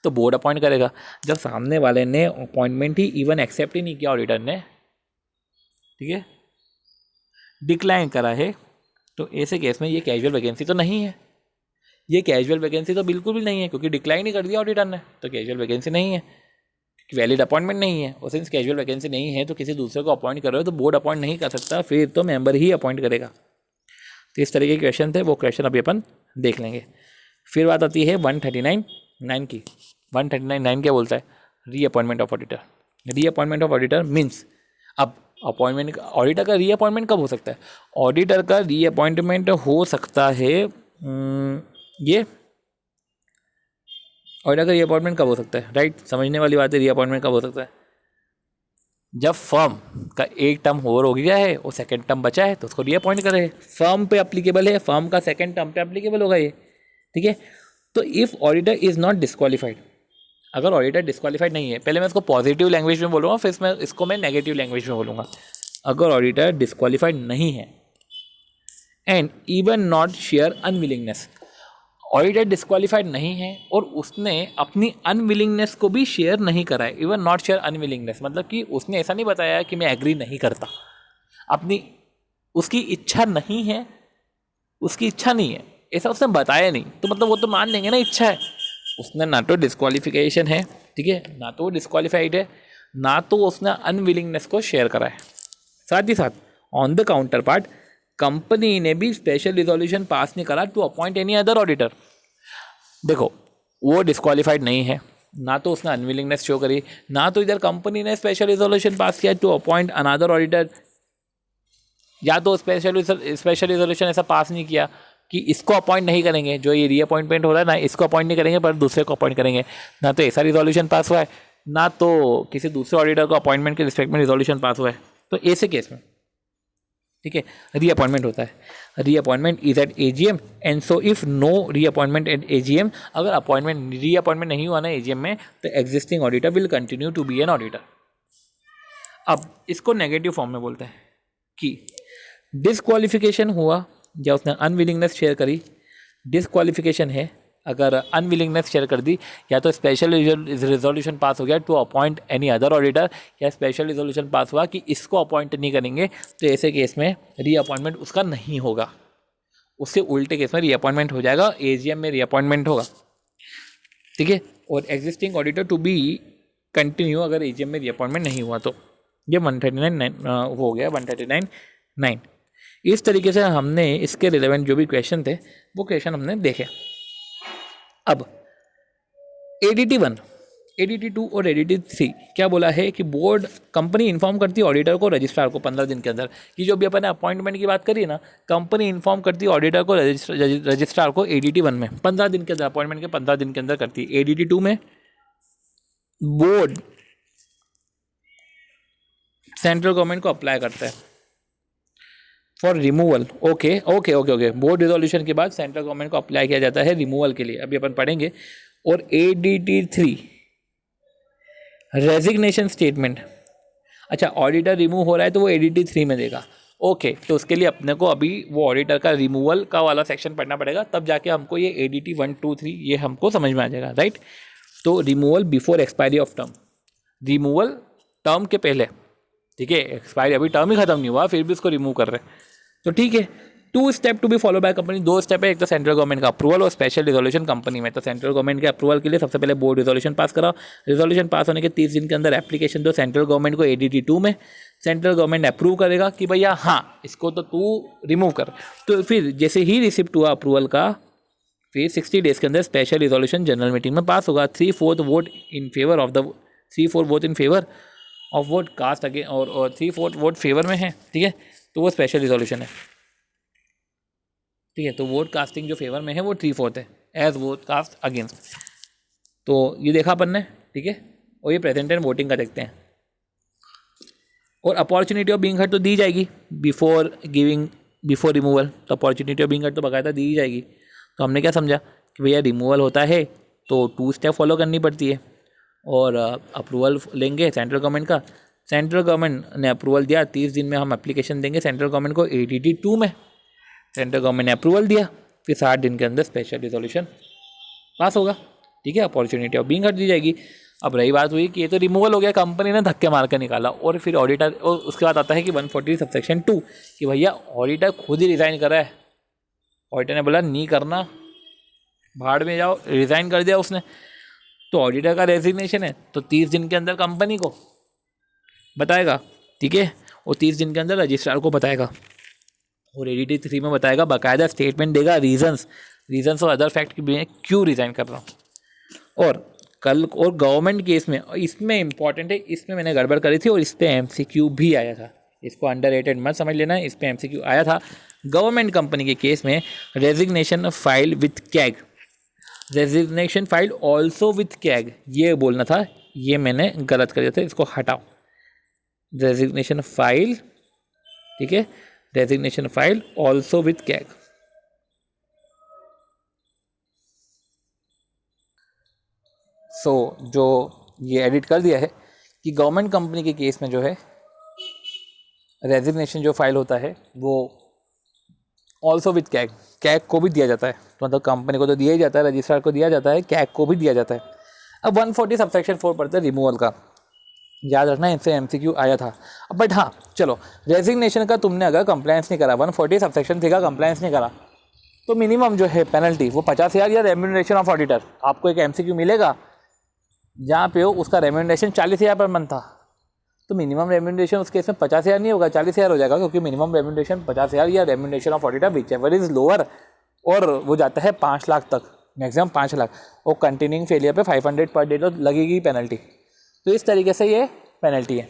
तो बोर्ड अपॉइंट करेगा। जब सामने वाले ने अपॉइंटमेंट ही इवन एक्सेप्ट ही नहीं किया ऑडिटर ने, ठीक है, डिक्लाइन करा है, तो ऐसे केस में ये कैजुअल वैकेंसी तो नहीं है। ये कैजुअल वैकेंसी तो बिल्कुल भी नहीं है, क्योंकि डिक्लाइन ही कर दिया ऑडिटर ने, तो कैजुअल वैकेंसी नहीं है, वैलिड अपॉइंटमेंट नहीं है। और सिंस कैजुअल वैकेंसी नहीं है तो किसी दूसरे को अपॉइंट कर रहे हो तो बोर्ड अपॉइंट नहीं कर सकता, फिर तो मेंबर ही अपॉइंट करेगा। तो इस तरीके के क्वेश्चन थे, वो क्वेश्चन अभी अपन देख लेंगे। फिर बात आती है 139(9) की। 139(9) क्या बोलता है? Reappointment of auditor. Reappointment of auditor means, अब अपॉइंटमेंट ऑडिटर का रीअपॉइंटमेंट कब हो सकता है? ऑडिटर का रीअपॉइंटमेंट हो सकता है ये ऑडिटर का रीअपॉइंटमेंट कब हो सकता है? राइट, समझने वाली बात है। रीअपॉइंटमेंट कब हो सकता है? जब फर्म का एक टर्म ओवर हो गया है और सेकंड टर्म बचा है तो उसको रीअपॉइंट करे। फर्म पे अप्लीकेबल है, फर्म का सेकंड टर्म पे अप्लीकेबल होगा ये, ठीक है। तो if auditor is not disqualified, अगर ऑडिटर डिस्क्वालीफाइड नहीं है, पहले मैं इसको पॉजिटिव लैंग्वेज में बोलूँगा, फिर इसको मैं नेगेटिव लैंग्वेज में बोलूँगा। अगर ऑडिटर डिस्क्वालीफाइड नहीं है and even not share unwillingness, auditor disqualified नहीं है और उसने अपनी अनविलिंगनेस को भी शेयर नहीं करा है। इवन नॉट शेयर अनविलिंगनेस मतलब कि उसने ऐसा नहीं बताया कि मैं एग्री नहीं करता, अपनी उसकी इच्छा नहीं है, उसकी इच्छा नहीं है ऐसा उसने बताया नहीं, तो मतलब वो तो मान लेंगे ना इच्छा है। उसने ना तो डिस्क्वालिफिकेशन है, ठीक है, ना तो वो डिस्क्वालिफाइड है, ना तो उसने अनविलिंगनेस को शेयर करा है। साथ ही साथ on the counterpart company ने भी स्पेशल रिजोल्यूशन पास नहीं करा to appoint any other auditor. देखो, वो डिस्क्वालिफाइड नहीं है, ना तो उसने अनविलिंगनेस शो करी, ना तो इधर कंपनी ने स्पेशल रिजोल्यूशन पास किया टू अपॉइंट अनदर ऑडिटर, या तो स्पेशल रिजोल्यूशन ऐसा पास नहीं किया कि इसको अपॉइंट नहीं करेंगे, जो ये रीअपॉइंटमेंट हो रहा है ना, इसको अपॉइंट नहीं करेंगे पर दूसरे को अपॉइंट करेंगे। ना तो ऐसा रिजोल्यूशन पास हुआ है, ना तो किसी दूसरे ऑडिटर को अपॉइंटमेंट के रिस्पेक्ट में रिजोल्यूशन पास हुआ है। तो ऐसे केस में, ठीक है, रीअपॉइंटमेंट होता है। Reappointment is at AGM and so if no reappointment at AGM, अगर रीअपॉइंटमेंट नहीं हुआ ना एजीएम में, तो existing auditor will continue to be an auditor. अब इसको नेगेटिव फॉर्म में बोलते हैं कि डिस्क्वालिफिकेशन हुआ या उसने अनविलिंगनेस शेयर करी, डिस्क्वालिफिकेशन है अगर अनविलिंगनेस शेयर कर दी, या तो स्पेशल रिजोल्यूशन पास हो गया to appoint any other auditor, या स्पेशल रिजोल्यूशन पास हुआ कि इसको अपॉइंट नहीं करेंगे, तो ऐसे केस में रीअपॉइंटमेंट उसका नहीं होगा। उसके उल्टे केस में रीअपॉइंटमेंट हो जाएगा, एजीएम में रीअपॉइंटमेंट होगा, ठीक है। और existing auditor to be continue अगर एजीएम में रीअपॉइंटमेंट नहीं हुआ तो। ये 139 हो गया, 139(9). इस तरीके से हमने इसके रिलेवेंट जो भी क्वेश्चन थे वो क्वेश्चन हमने देखे। अब ADT 1, ADT 2 और ADT 3 क्या बोला है कि बोर्ड कंपनी इन्फॉर्म करती है ऑडिटर को, रजिस्ट्रार को 15 दिन के अंदर, कि जो भी अपन ने अपॉइंटमेंट की बात करी है ना, कंपनी इन्फॉर्म करती है ऑडिटर को, रजिस्ट्रार को ADT 1 में 15 दिन के अंदर, अपॉइंटमेंट के 15 दिन के अंदर करती है। ADT 2 में बोर्ड सेंट्रल गवर्नमेंट को अप्लाई करता है for removal. Okay, board resolution के बाद सेंट्रल गवर्नमेंट को अप्लाई किया जाता है रिमूवल के लिए, अभी अपन पढ़ेंगे। और ADT 3 रेजिग्नेशन स्टेटमेंट, अच्छा ऑडिटर रिमूव हो रहा है तो वो ADT 3 में देगा। ओके, तो उसके लिए अपने को अभी वो ऑडिटर का रिमूवल का वाला सेक्शन पढ़ना पड़ेगा, तब जाके हमको ये ADT 1, 2, 3 ये हमको समझ में आ जाएगा, राइट। तो removal before expiry of term, removal term के पहले, ठीक है, एक्सपायरी अभी टर्म ही खत्म नहीं हुआ फिर भी उसको रिमूव कर रहे हैं, तो ठीक है। 2 step to be follow by company, 2 step है, एक तो सेंट्रल गवर्नमेंट का अप्रूवल और स्पेशल रिजोल्यूशन कंपनी में। तो सेंट्रल गवर्नमेंट के अप्रूवल के लिए सबसे पहले बोर्ड रिजोल्यूशन पास कराओ, रिजोल्यूशन पास होने के 30 दिन के अंदर एप्लीकेशन दो सेंट्रल गवर्नमेंट को ADT 2 में, सेंट्रल गवर्नमेंट अप्रूव करेगा कि भैया हाँ इसको तो तू रिमूव कर। तो फिर जैसे ही रिसिप्ट हुआ अप्रूवल का, फिर 60 डेज के अंदर स्पेशल रिजोल्यूशन जनरल मीटिंग में पास होगा। 3/4 vote in favour of the 3/4 vote in favour of vote cast again, और 3/4 वोट फेवर में है, ठीक है, तो वो स्पेशल रिजोल्यूशन है, ठीक है। तो वोट कास्टिंग जो फेवर में है वो 3/4 है, एज वोट कास्ट अगेंस्ट। तो ये देखा अपन ने, ठीक है। और ये प्रेजेंट एंड वोटिंग का देखते हैं। और अपॉर्चुनिटी ऑफ बीइंग हर्ड तो दी जाएगी बिफोर रिमूवल, तो अपॉर्चुनिटी ऑफ बीइंग हर्ड तो बाकायदा दी जाएगी। तो हमने क्या समझा कि भैया रिमूवल होता है तो 2 स्टेप फॉलो करनी पड़ती है, और अप्रूवल लेंगे सेंट्रल गवर्नमेंट का, सेंट्रल गवर्नमेंट ने अप्रूवल दिया, 30 दिन में हम एप्लीकेशन देंगे सेंट्रल गवर्नमेंट को ADT 2 में, सेंट्रल गवर्नमेंट ने अप्रूवल दिया, फिर 60 दिन के अंदर स्पेशल रिजोल्यूशन पास होगा, ठीक है, अपॉर्चुनिटी ऑफ बीइंग हर्ड दी जाएगी। अब रही बात हुई कि ये तो रिमूवल हो गया, कंपनी ने धक्के मार कर निकाला, और फिर ऑडिटर, और उसके बाद आता है कि 140 सबसेक्शन 2 कि भैया ऑडिटर खुद ही रिज़ाइन कर रहा है, ऑडिटर ने बोला नहीं करना, भाड़ में जाओ, रिज़ाइन कर दिया उसने। तो ऑडिटर का रेजिग्नेशन है तो 30 दिन के अंदर कंपनी को बताएगा, ठीक है, और 30 दिन के अंदर रजिस्ट्रार को बताएगा, और ADT 3 में बताएगा, बाकायदा स्टेटमेंट देगा, रीजंस और अदर फैक्ट की क्यों रिज़ाइन कर रहा हूँ। और गवर्नमेंट केस में, इसमें इंपॉर्टेंट है, इसमें मैंने गड़बड़ करी थी और इस पर MCQ भी आया था, इसको अंडररेटेड मत समझ लेना, इस पर MCQ आया था। गवर्नमेंट कंपनी के केस में resignation file with CAG, resignation file also with CAG, ये बोलना था, ये मैंने गलत कर दिया था, इसको हटाओ। रेजिग्नेशन फाइल, ठीक है, resignation file also with CAG. जो ये एडिट कर दिया है कि गवर्नमेंट कंपनी के केस में जो है रेजिग्नेशन जो फाइल होता है वो ऑल्सो विथ कैग को भी दिया जाता है, तो मतलब कंपनी को तो दिया ही जाता है, रजिस्ट्रार को दिया जाता है, कैग को भी दिया जाता है। अब 140 सबसेक्शन 4 पढ़ते हैं रिमूवल का, याद रखना, इनसे MCQ आया था। बट हाँ चलो, रेजिग्नेशन का तुमने अगर कंप्लायंस नहीं करा, 140 सबसेक्शन 3 का कंप्लायंस नहीं करा, तो मिनिमम जो है पेनल्टी वो 50,000 या रेम्यूनरेशन ऑफ ऑडिटर। आपको एक MCQ मिलेगा जहाँ पे हो उसका रेम्यूनरेशन 40,000 पर मंथ था, तो मिनिमम रेम्यूनरेशन उस केस में 50,000 नहीं होगा, 40,000 हो जाएगा, क्योंकि मिनिमम रेम्यूनरेशन 50,000 या remuneration of auditor which ever is lower, और वो जाता है 5 लाख तक, मैक्सिमम 5 लाख, और कंटिन्यूइंग फेलियर पे 500 पर डे तो लगेगी पेनल्टी। तो इस तरीके से ये पेनल्टी है।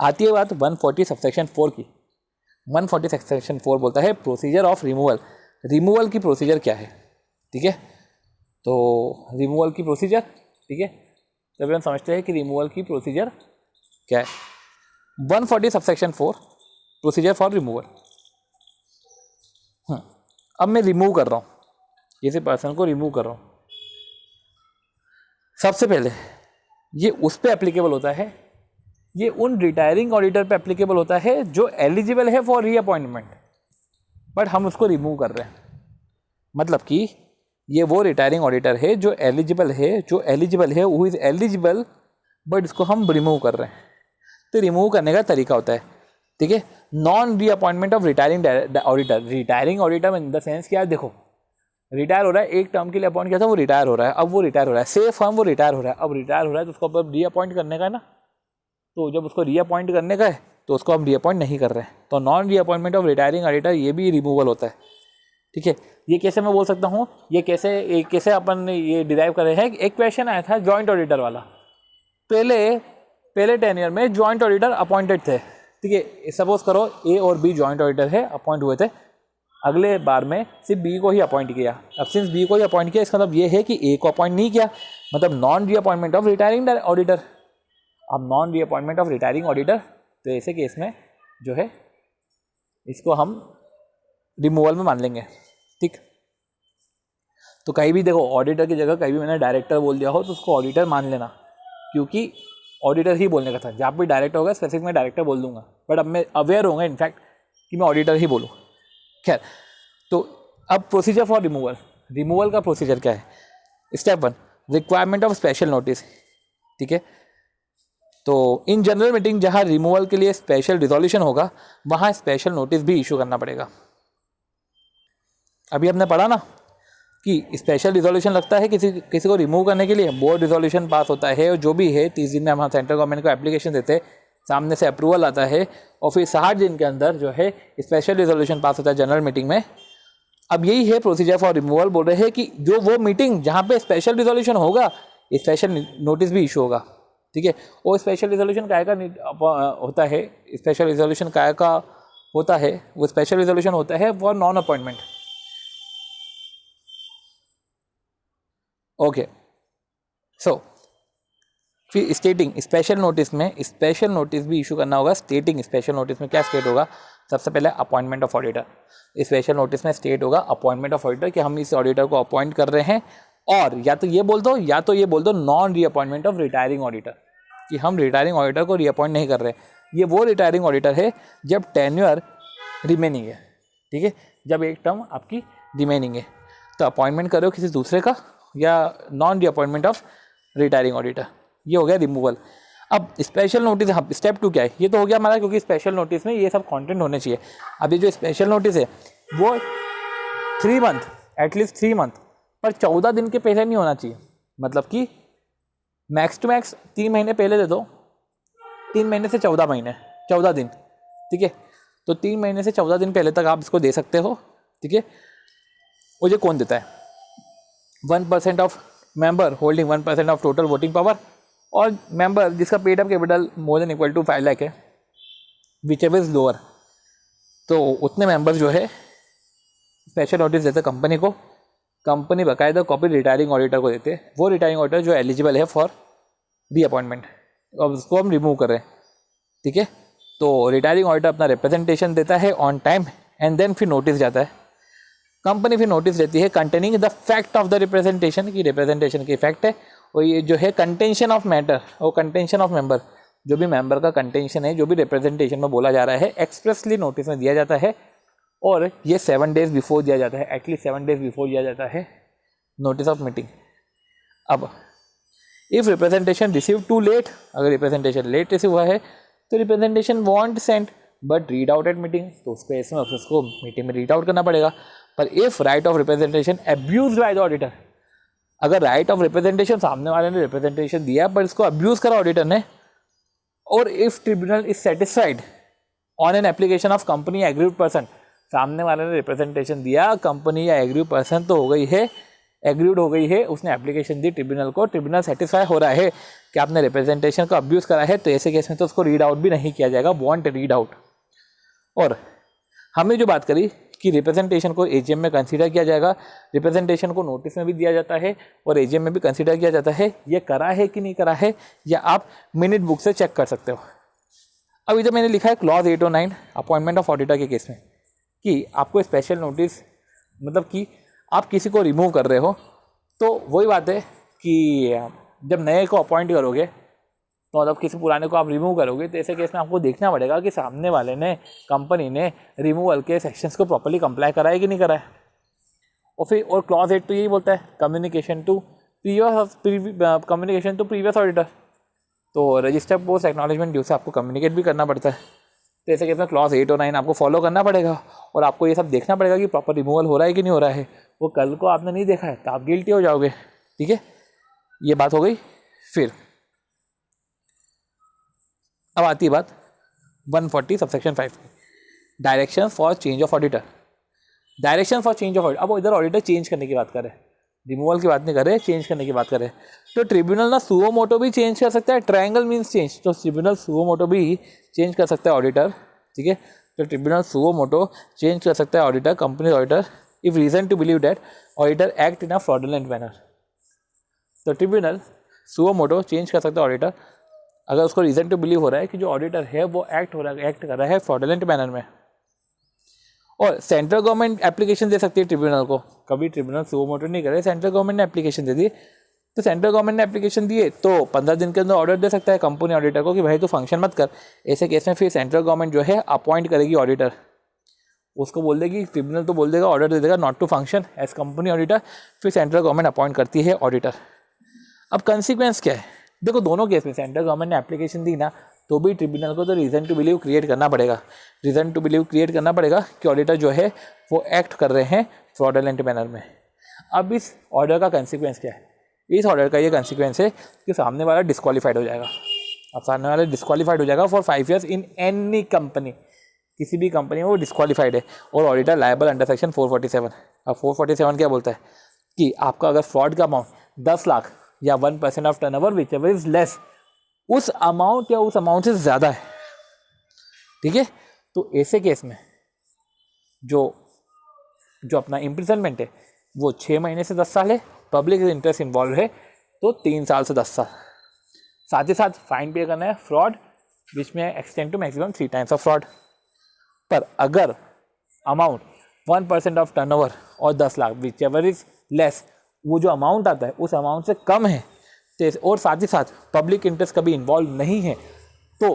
आती है बात 140 सबसेक्शन 4 की। 140 सबसेक्शन 4 बोलता है प्रोसीजर ऑफ रिमूवल। रिमूवल की प्रोसीजर क्या है, ठीक है। तो रिमूवल की प्रोसीजर, ठीक है, तभी हम समझते हैं कि रिमूवल की प्रोसीजर क्या है। 140 सबसेक्शन 4 प्रोसीजर फॉर रिमूवल। अब मैं रिमूव कर रहा हूँ, किसी पर्सन को रिमूव कर रहा हूँ। सबसे पहले ये उस पे एप्लीकेबल होता है, ये उन रिटायरिंग ऑडिटर पे एप्लीकेबल होता है जो एलिजिबल है फॉर रीअपॉइंटमेंट, बट हम उसको रिमूव कर रहे हैं। मतलब कि ये वो रिटायरिंग ऑडिटर है जो एलिजिबल है, हु इज़ एलिजिबल, बट इसको हम रिमूव कर रहे हैं। तो रिमूव करने का तरीका होता है, ठीक है, non reappointment of retiring auditor. Retiring auditor in the sense क्या, देखो रिटायर हो रहा है, एक टर्म के लिए अपॉइंट किया था, वो रिटायर हो रहा है, अब वो रिटायर हो रहा है, सेफ फर्म वो रिटायर हो रहा है, अब रिटायर हो रहा है तो उसको अब रीअपॉइंट करने का है ना। तो जब उसको रीअपॉइंट करने का है तो उसको हम रीअपॉइंट नहीं कर रहे हैं, तो non reappointment of retiring auditor ये भी रिमूवल होता है, ठीक है। ये कैसे मैं बोल सकता हूँ, ये कैसे अपन ये डिराइव कर रहे हैं। एक क्वेश्चन आया था जॉइंट ऑडिटर वाला, पहले टेन्योर में जॉइंट ऑडिटर अपॉइंटेड थे, ठीक है। सपोज करो A और B जॉइंट ऑडिटर है, अपॉइंट हुए थे, अगले बार में सिर्फ B को ही अपॉइंट किया। अब सिंस B को ही अपॉइंट किया, इसका मतलब ये है कि A को अपॉइंट नहीं किया, मतलब non reappointment of retiring auditor. अब non reappointment of retiring auditor, तो ऐसे केस में जो है इसको हम रिमूवल में मान लेंगे, ठीक। तो कहीं भी देखो ऑडिटर की जगह कहीं भी मैंने डायरेक्टर बोल दिया हो तो उसको ऑडिटर मान लेना, क्योंकि ऑडिटर ही बोलने का था। जहाँ भी डायरेक्टर होगा स्पेसिफिक मैं डायरेक्टर बोल दूंगा, बट अब मैं अवेयर होऊंगा इनफैक्ट कि मैं ऑडिटर ही बोलूँ। खैर, तो अब प्रोसीजर फॉर रिमूवल का प्रोसीजर क्या है। Step 1, requirement of special notice, ठीक है। तो इन जनरल मीटिंग जहाँ रिमूवल के लिए स्पेशल रिजोल्यूशन होगा, वहाँ स्पेशल नोटिस भी इशू करना पड़ेगा। अभी हमने पढ़ा ना कि स्पेशल रिजोल्यूशन लगता है किसी को रिमूव करने के लिए, बोर्ड रिजोल्यूशन पास होता है, और जो भी है 30 दिन में हम सेंट्रल गवर्नमेंट को एप्लीकेशन देते हैं, सामने से अप्रूवल आता है, और फिर 60 दिन के अंदर जो है स्पेशल रिजोल्यूशन पास होता है जनरल मीटिंग में। अब यही है प्रोसीजर फॉर रिमूवल। बोल रहे हैं कि जो वो मीटिंग जहाँ पे स्पेशल रिजोल्यूशन होगा, स्पेशल नोटिस भी इशू होगा, ठीक है। और स्पेशल रिजोल्यूशन काय का होता है, स्पेशल रिजोल्यूशन काय का होता है, वो स्पेशल रिजोल्यूशन होता है फॉर नॉन अपॉइंटमेंट। ओके, सो फिर स्टेटिंग स्पेशल नोटिस में स्पेशल नोटिस भी इशू करना होगा। स्टेटिंग स्पेशल नोटिस में क्या स्टेट होगा, सबसे पहले appointment of auditor. Special notice में स्टेट होगा अपॉइंटमेंट ऑफ ऑडिटर, कि हम इस ऑडिटर को अपॉइंट कर रहे हैं, और या तो ये बोल दो non reappointment of retiring auditor, कि हम रिटायरिंग ऑडिटर को रीअपॉइंट नहीं कर रहे। ये वो रिटायरिंग ऑडिटर है जब टेन्योर रिमेनिंग है, ठीक है, जब एक टर्म आपकी रिमेनिंग है, तो अपॉइंटमेंट करो किसी दूसरे का, या non reappointment of retiring auditor. ये हो गया रिमूवल। अब स्पेशल नोटिस, हाँ स्टेप 2 क्या है, ये तो हो गया हमारा, क्योंकि स्पेशल नोटिस में ये सब कंटेंट होने चाहिए। अब ये जो स्पेशल नोटिस है वो 3 मंथ, एटलीस्ट 3 मंथ, पर 14 दिन के पहले नहीं होना चाहिए। मतलब कि मैक्स टू मैक्स 3 महीने पहले दे दो, 3 महीने से 14 दिन, ठीक है। तो 3 महीने से 14 दिन पहले तक आप इसको दे सकते हो, ठीक है। और ये कौन देता है, 1% of member holding 1% of total voting power, और मेंबर जिसका paid up capital more than equal to 5 lakh है, विच एवर इज लोअर, तो उतने मेंबर्स जो है स्पेशल नोटिस देते कंपनी को। कंपनी बाकायदा कॉपी रिटायरिंग ऑडिटर को देते, वो रिटायरिंग ऑडिटर जो एलिजिबल है फॉर रीअपॉइंटमेंट, अब उसको हम रिमूव कर रहे हैं, ठीक है। तो रिटायरिंग ऑडिटर अपना रिप्रेजेंटेशन देता है ऑन टाइम, एंड देन फिर नोटिस जाता है। कंपनी फिर नोटिस देती है containing the fact of the representation, की रिप्रेजेंटेशन की फैक्ट है, और ये जो है कंटेंशन ऑफ मैटर और कंटेंशन ऑफ मेंबर, जो भी मेंबर का कंटेंशन है, जो भी रिप्रेजेंटेशन में बोला जा रहा है, एक्सप्रेसली नोटिस में दिया जाता है, और ये 7 डेज बिफोर दिया जाता है, एटलीस्ट 7 डेज बिफोर दिया जाता है नोटिस ऑफ मीटिंग। अब if representation receive too late, अगर रिप्रेजेंटेशन लेट रिसीव हुआ है तो representation won't sent but read out at meeting, तो उसको इसमें उसको मीटिंग में रीड आउट करना पड़ेगा। पर if right of representation abuse by the auditor, अगर राइट ऑफ रिप्रेजेंटेशन सामने वाले ने रिप्रेजेंटेशन दिया पर इसको अब्यूज करा ऑडिटर ने, और if tribunal is satisfied on an application of company agreed person, सामने वाले ने रिप्रेजेंटेशन दिया कंपनी या एग्रीड पर्सन तो हो गई है, एग्रीड हो गई है, उसने एप्लीकेशन दी ट्रिब्यूनल को, ट्रिब्यूनल सेटिस्फाई हो रहा है कि आपने रिप्रेजेंटेशन को अब्यूज करा है, तो ऐसे केस में तो उसको रीड आउट भी नहीं किया जाएगा, वॉन्ट रीड आउट। और हमने जो बात करी कि रिप्रेजेंटेशन को एजीएम में कंसीडर किया जाएगा, रिप्रेजेंटेशन को नोटिस में भी दिया जाता है और एजीएम में भी कंसीडर किया जाता है, ये करा है कि नहीं करा है या आप मिनट बुक से चेक कर सकते हो। अब इधर मैंने लिखा है क्लॉज 8 और 9 अपॉइंटमेंट ऑफ ऑडिटर के केस में कि आपको स्पेशल नोटिस, मतलब कि आप किसी को रिमूव कर रहे हो, तो वही बात है कि जब नए को अपॉइंट करोगे तो मतलब किसी पुराने को आप रिमूव करोगे, तो ऐसे केस में आपको देखना पड़ेगा कि सामने वाले ने, कंपनी ने रिमूवल के सेक्शंस को प्रॉपर्ली कंप्लाई करा है कि नहीं करा है। और फिर और क्लॉज 8 तो यही बोलता है कम्युनिकेशन टू प्रीवियस ऑडिटर, तो रजिस्टर पोस्ट एक्नॉलेजमेंट ड्यू से आपको कम्युनिकेट भी करना पड़ता है। तो ऐसे केस में क्लॉज 8 और 9 आपको फॉलो करना पड़ेगा और आपको ये सब देखना पड़ेगा कि प्रॉपर रिमूवल हो रहा है कि नहीं हो रहा है। वो कल को आपने नहीं देखा है तो आप गिल्टी हो जाओगे। ठीक है, ये बात हो गई। फिर अब आती है बात 140 subsection 5 direction for change of auditor. Direction for change of auditor, अब इधर ऑडिटर चेंज करने की बात करें, रिमूवल की बात नहीं करे, चेंज करने की बात करें, तो ट्रिब्यूनल ना सुओ मोटो भी चेंज कर सकता है। ट्रायंगल मीन्स चेंज, तो ट्रिब्यूनल सुओ मोटो भी चेंज कर सकता है ऑडिटर। ठीक है, तो ट्रिब्यूनल सुओ मोटो चेंज कर सकता है auditor, company auditor, if reason to believe that auditor act in a fraudulent manner. तो ट्रिब्यूनल सुओ मोटो चेंज कर सकता है ऑडिटर अगर उसको रीजन टू बिलीव हो रहा है कि जो ऑडिटर है वो एक्ट कर रहा है फ्रॉडुलेंट मैनर में। और सेंट्रल गवर्नमेंट एप्लीकेशन दे सकती है ट्रिब्यूनल को, कभी ट्रिब्यूनल सुओ मोटो नहीं करे, सेंट्रल गवर्नमेंट ने एप्लीकेशन दे दी, तो सेंट्रल गवर्नमेंट ने एप्लीकेशन दिए तो 15 दिन के अंदर ऑर्डर दे सकता है कंपनी ऑडिटर को कि भाई तू फंक्शन मत कर। ऐसे केस में फिर सेंट्रल गवर्नमेंट जो है अपॉइंट करेगी ऑडिटर, उसको बोल देगी, ट्रिब्यूनल तो बोल देगा, ऑर्डर दे देगा not to function as company auditor, फिर सेंट्रल गवर्नमेंट अपॉइंट करती है ऑडिटर। अब कंसिक्वेंस क्या है, देखो दोनों केस में सेंट्रल गवर्नमेंट ने एप्लीकेशन दी ना तो भी ट्रिब्यूनल को तो रीज़न टू बिलीव क्रिएट करना पड़ेगा, रीज़न टू बिलीव क्रिएट करना पड़ेगा कि ऑडिटर जो है वो एक्ट कर रहे हैं फ्रॉडुलेंट मैनर में। अब इस ऑर्डर का कंसिक्वेंस क्या है, इस ऑर्डर का ये कंसिक्वेंस है कि सामने वाला डिस्क्वालीफाइड हो जाएगा। अब सामने वाला डिस्क्वालीफाइड हो जाएगा for 5 years in any company, किसी भी कंपनी में वो डिस्क्वालीफाइड है, और ऑडिटर लायबल अंडर सेक्शन 447। अब 447 क्या बोलता है कि आपका अगर फ्रॉड का अमाउंट 10 लाख या 1% of turnover which ever is less, उस अमाउंट या उस अमाउंट से ज़्यादा है, ठीक है, तो ऐसे केस में जो अपना इम्प्रिजनमेंट है वो 6 महीने से 10 साल है, पब्लिक इंटरेस्ट इन्वॉल्व है तो 3 साल से 10 साल। साथ ही साथ फाइन पे करना है फ्रॉड विच में extend to maximum 3 times of fraud. पर अगर अमाउंट 1% ऑफ टर्नओवर और 10 lakh whichever is less, वो जो अमाउंट आता है उस अमाउंट से कम है, और साथ ही साथ पब्लिक इंटरेस्ट कभी इन्वॉल्व नहीं है तो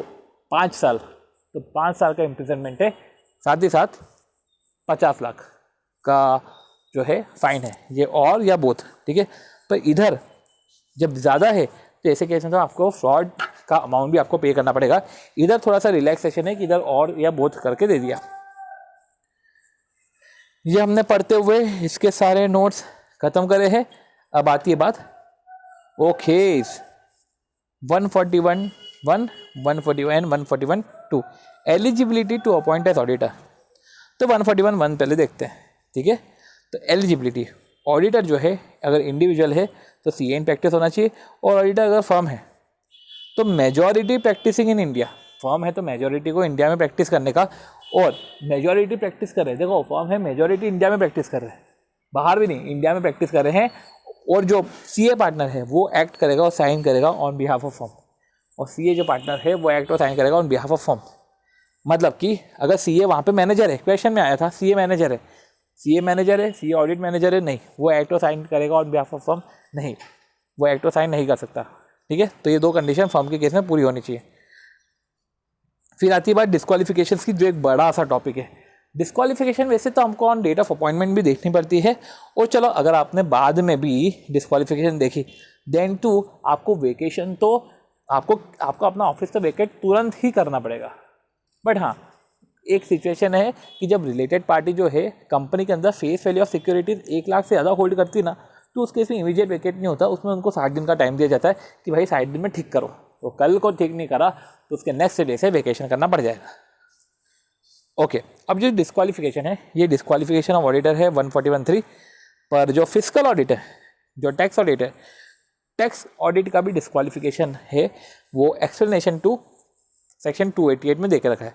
5 साल, तो 5 साल का इम्प्रिजनमेंट है, साथ ही साथ 50 लाख का जो है फाइन है, ये और या बोथ। ठीक है, पर इधर जब ज़्यादा है तो ऐसे केस में तो आपको फ्रॉड का अमाउंट भी आपको पे करना पड़ेगा। इधर थोड़ा सा रिलैक्सेशन है कि इधर और या बोथ करके दे दिया। ये हमने पढ़ते हुए इसके सारे नोट्स खत्म करे हैं। अब आती है बात okay 141(1), 141, 141(2) eligibility to appoint as auditor. तो 141(1) पहले देखते हैं। ठीक है, तो एलिजिबिलिटी, ऑडिटर जो है अगर इंडिविजुअल है तो सीए इन प्रैक्टिस होना चाहिए, और ऑडिटर अगर फर्म है तो majority practising in India, firm है तो मेजॉरिटी को इंडिया में प्रैक्टिस करने का, और मेजॉरिटी प्रैक्टिस कर रहे हैं, देखो फर्म है मेजॉरिटी इंडिया में प्रैक्टिस कर रहे हैं, बाहर भी नहीं, इंडिया में प्रैक्टिस कर रहे हैं, और जो सीए पार्टनर है वो एक्ट करेगा और साइन करेगा ऑन बिहाफ ऑफ फर्म, और सीए जो पार्टनर है वो एक्ट और साइन करेगा ऑन बिहाफ ऑफ फर्म। मतलब कि अगर सीए वहाँ पे मैनेजर है, क्वेश्चन में आया था सीए मैनेजर है, सीए मैनेजर है, सीए ऑडिट मैनेजर है, नहीं, वो एक्ट और साइन करेगा ऑन बिहाफ ऑफ फर्म, नहीं, वो एक्ट और साइन नहीं कर सकता। ठीक है, तो ये 2 कंडीशन फर्म के केस में पूरी होनी चाहिए। फिर आती है बात डिस्क्वालिफिकेशन की, जो एक बड़ा सा टॉपिक है। डिस्क्वालिफिकेशन वैसे तो हमको ऑन डेट ऑफ अपॉइंटमेंट भी देखनी पड़ती है, और चलो अगर आपने बाद में भी डिस्क्वालिफिकेशन देखी देन टू आपको वेकेशन तो आपको अपना ऑफिस तो वेकेट तुरंत ही करना पड़ेगा। बट हाँ, एक सिचुएशन है कि जब रिलेटेड पार्टी जो है कंपनी के अंदर face value of securities 1 lakh से ज़्यादा होल्ड करती ना, तो उस केस में इमीडिएट वेकेट नहीं होता, उसमें उनको 60 दिन का टाइम दिया जाता है कि भाई 60 दिन में ठीक करो। तो कल को ठीक नहीं करा तो उसके नेक्स्ट डे से वेकेशन करना पड़ जाएगा। ओके, अब जो डिस्क्वालिफिकेशन है, ये डिस्क्वालिफिकेशन ऑफ ऑडिटर है 141(3), पर जो फिजिकल ऑडिट है, जो टैक्स ऑडिट है, टैक्स ऑडिट का भी डिस्क्वालिफिकेशन है, वो एक्सप्लेनेशन टू सेक्शन 288 में देके रखा है।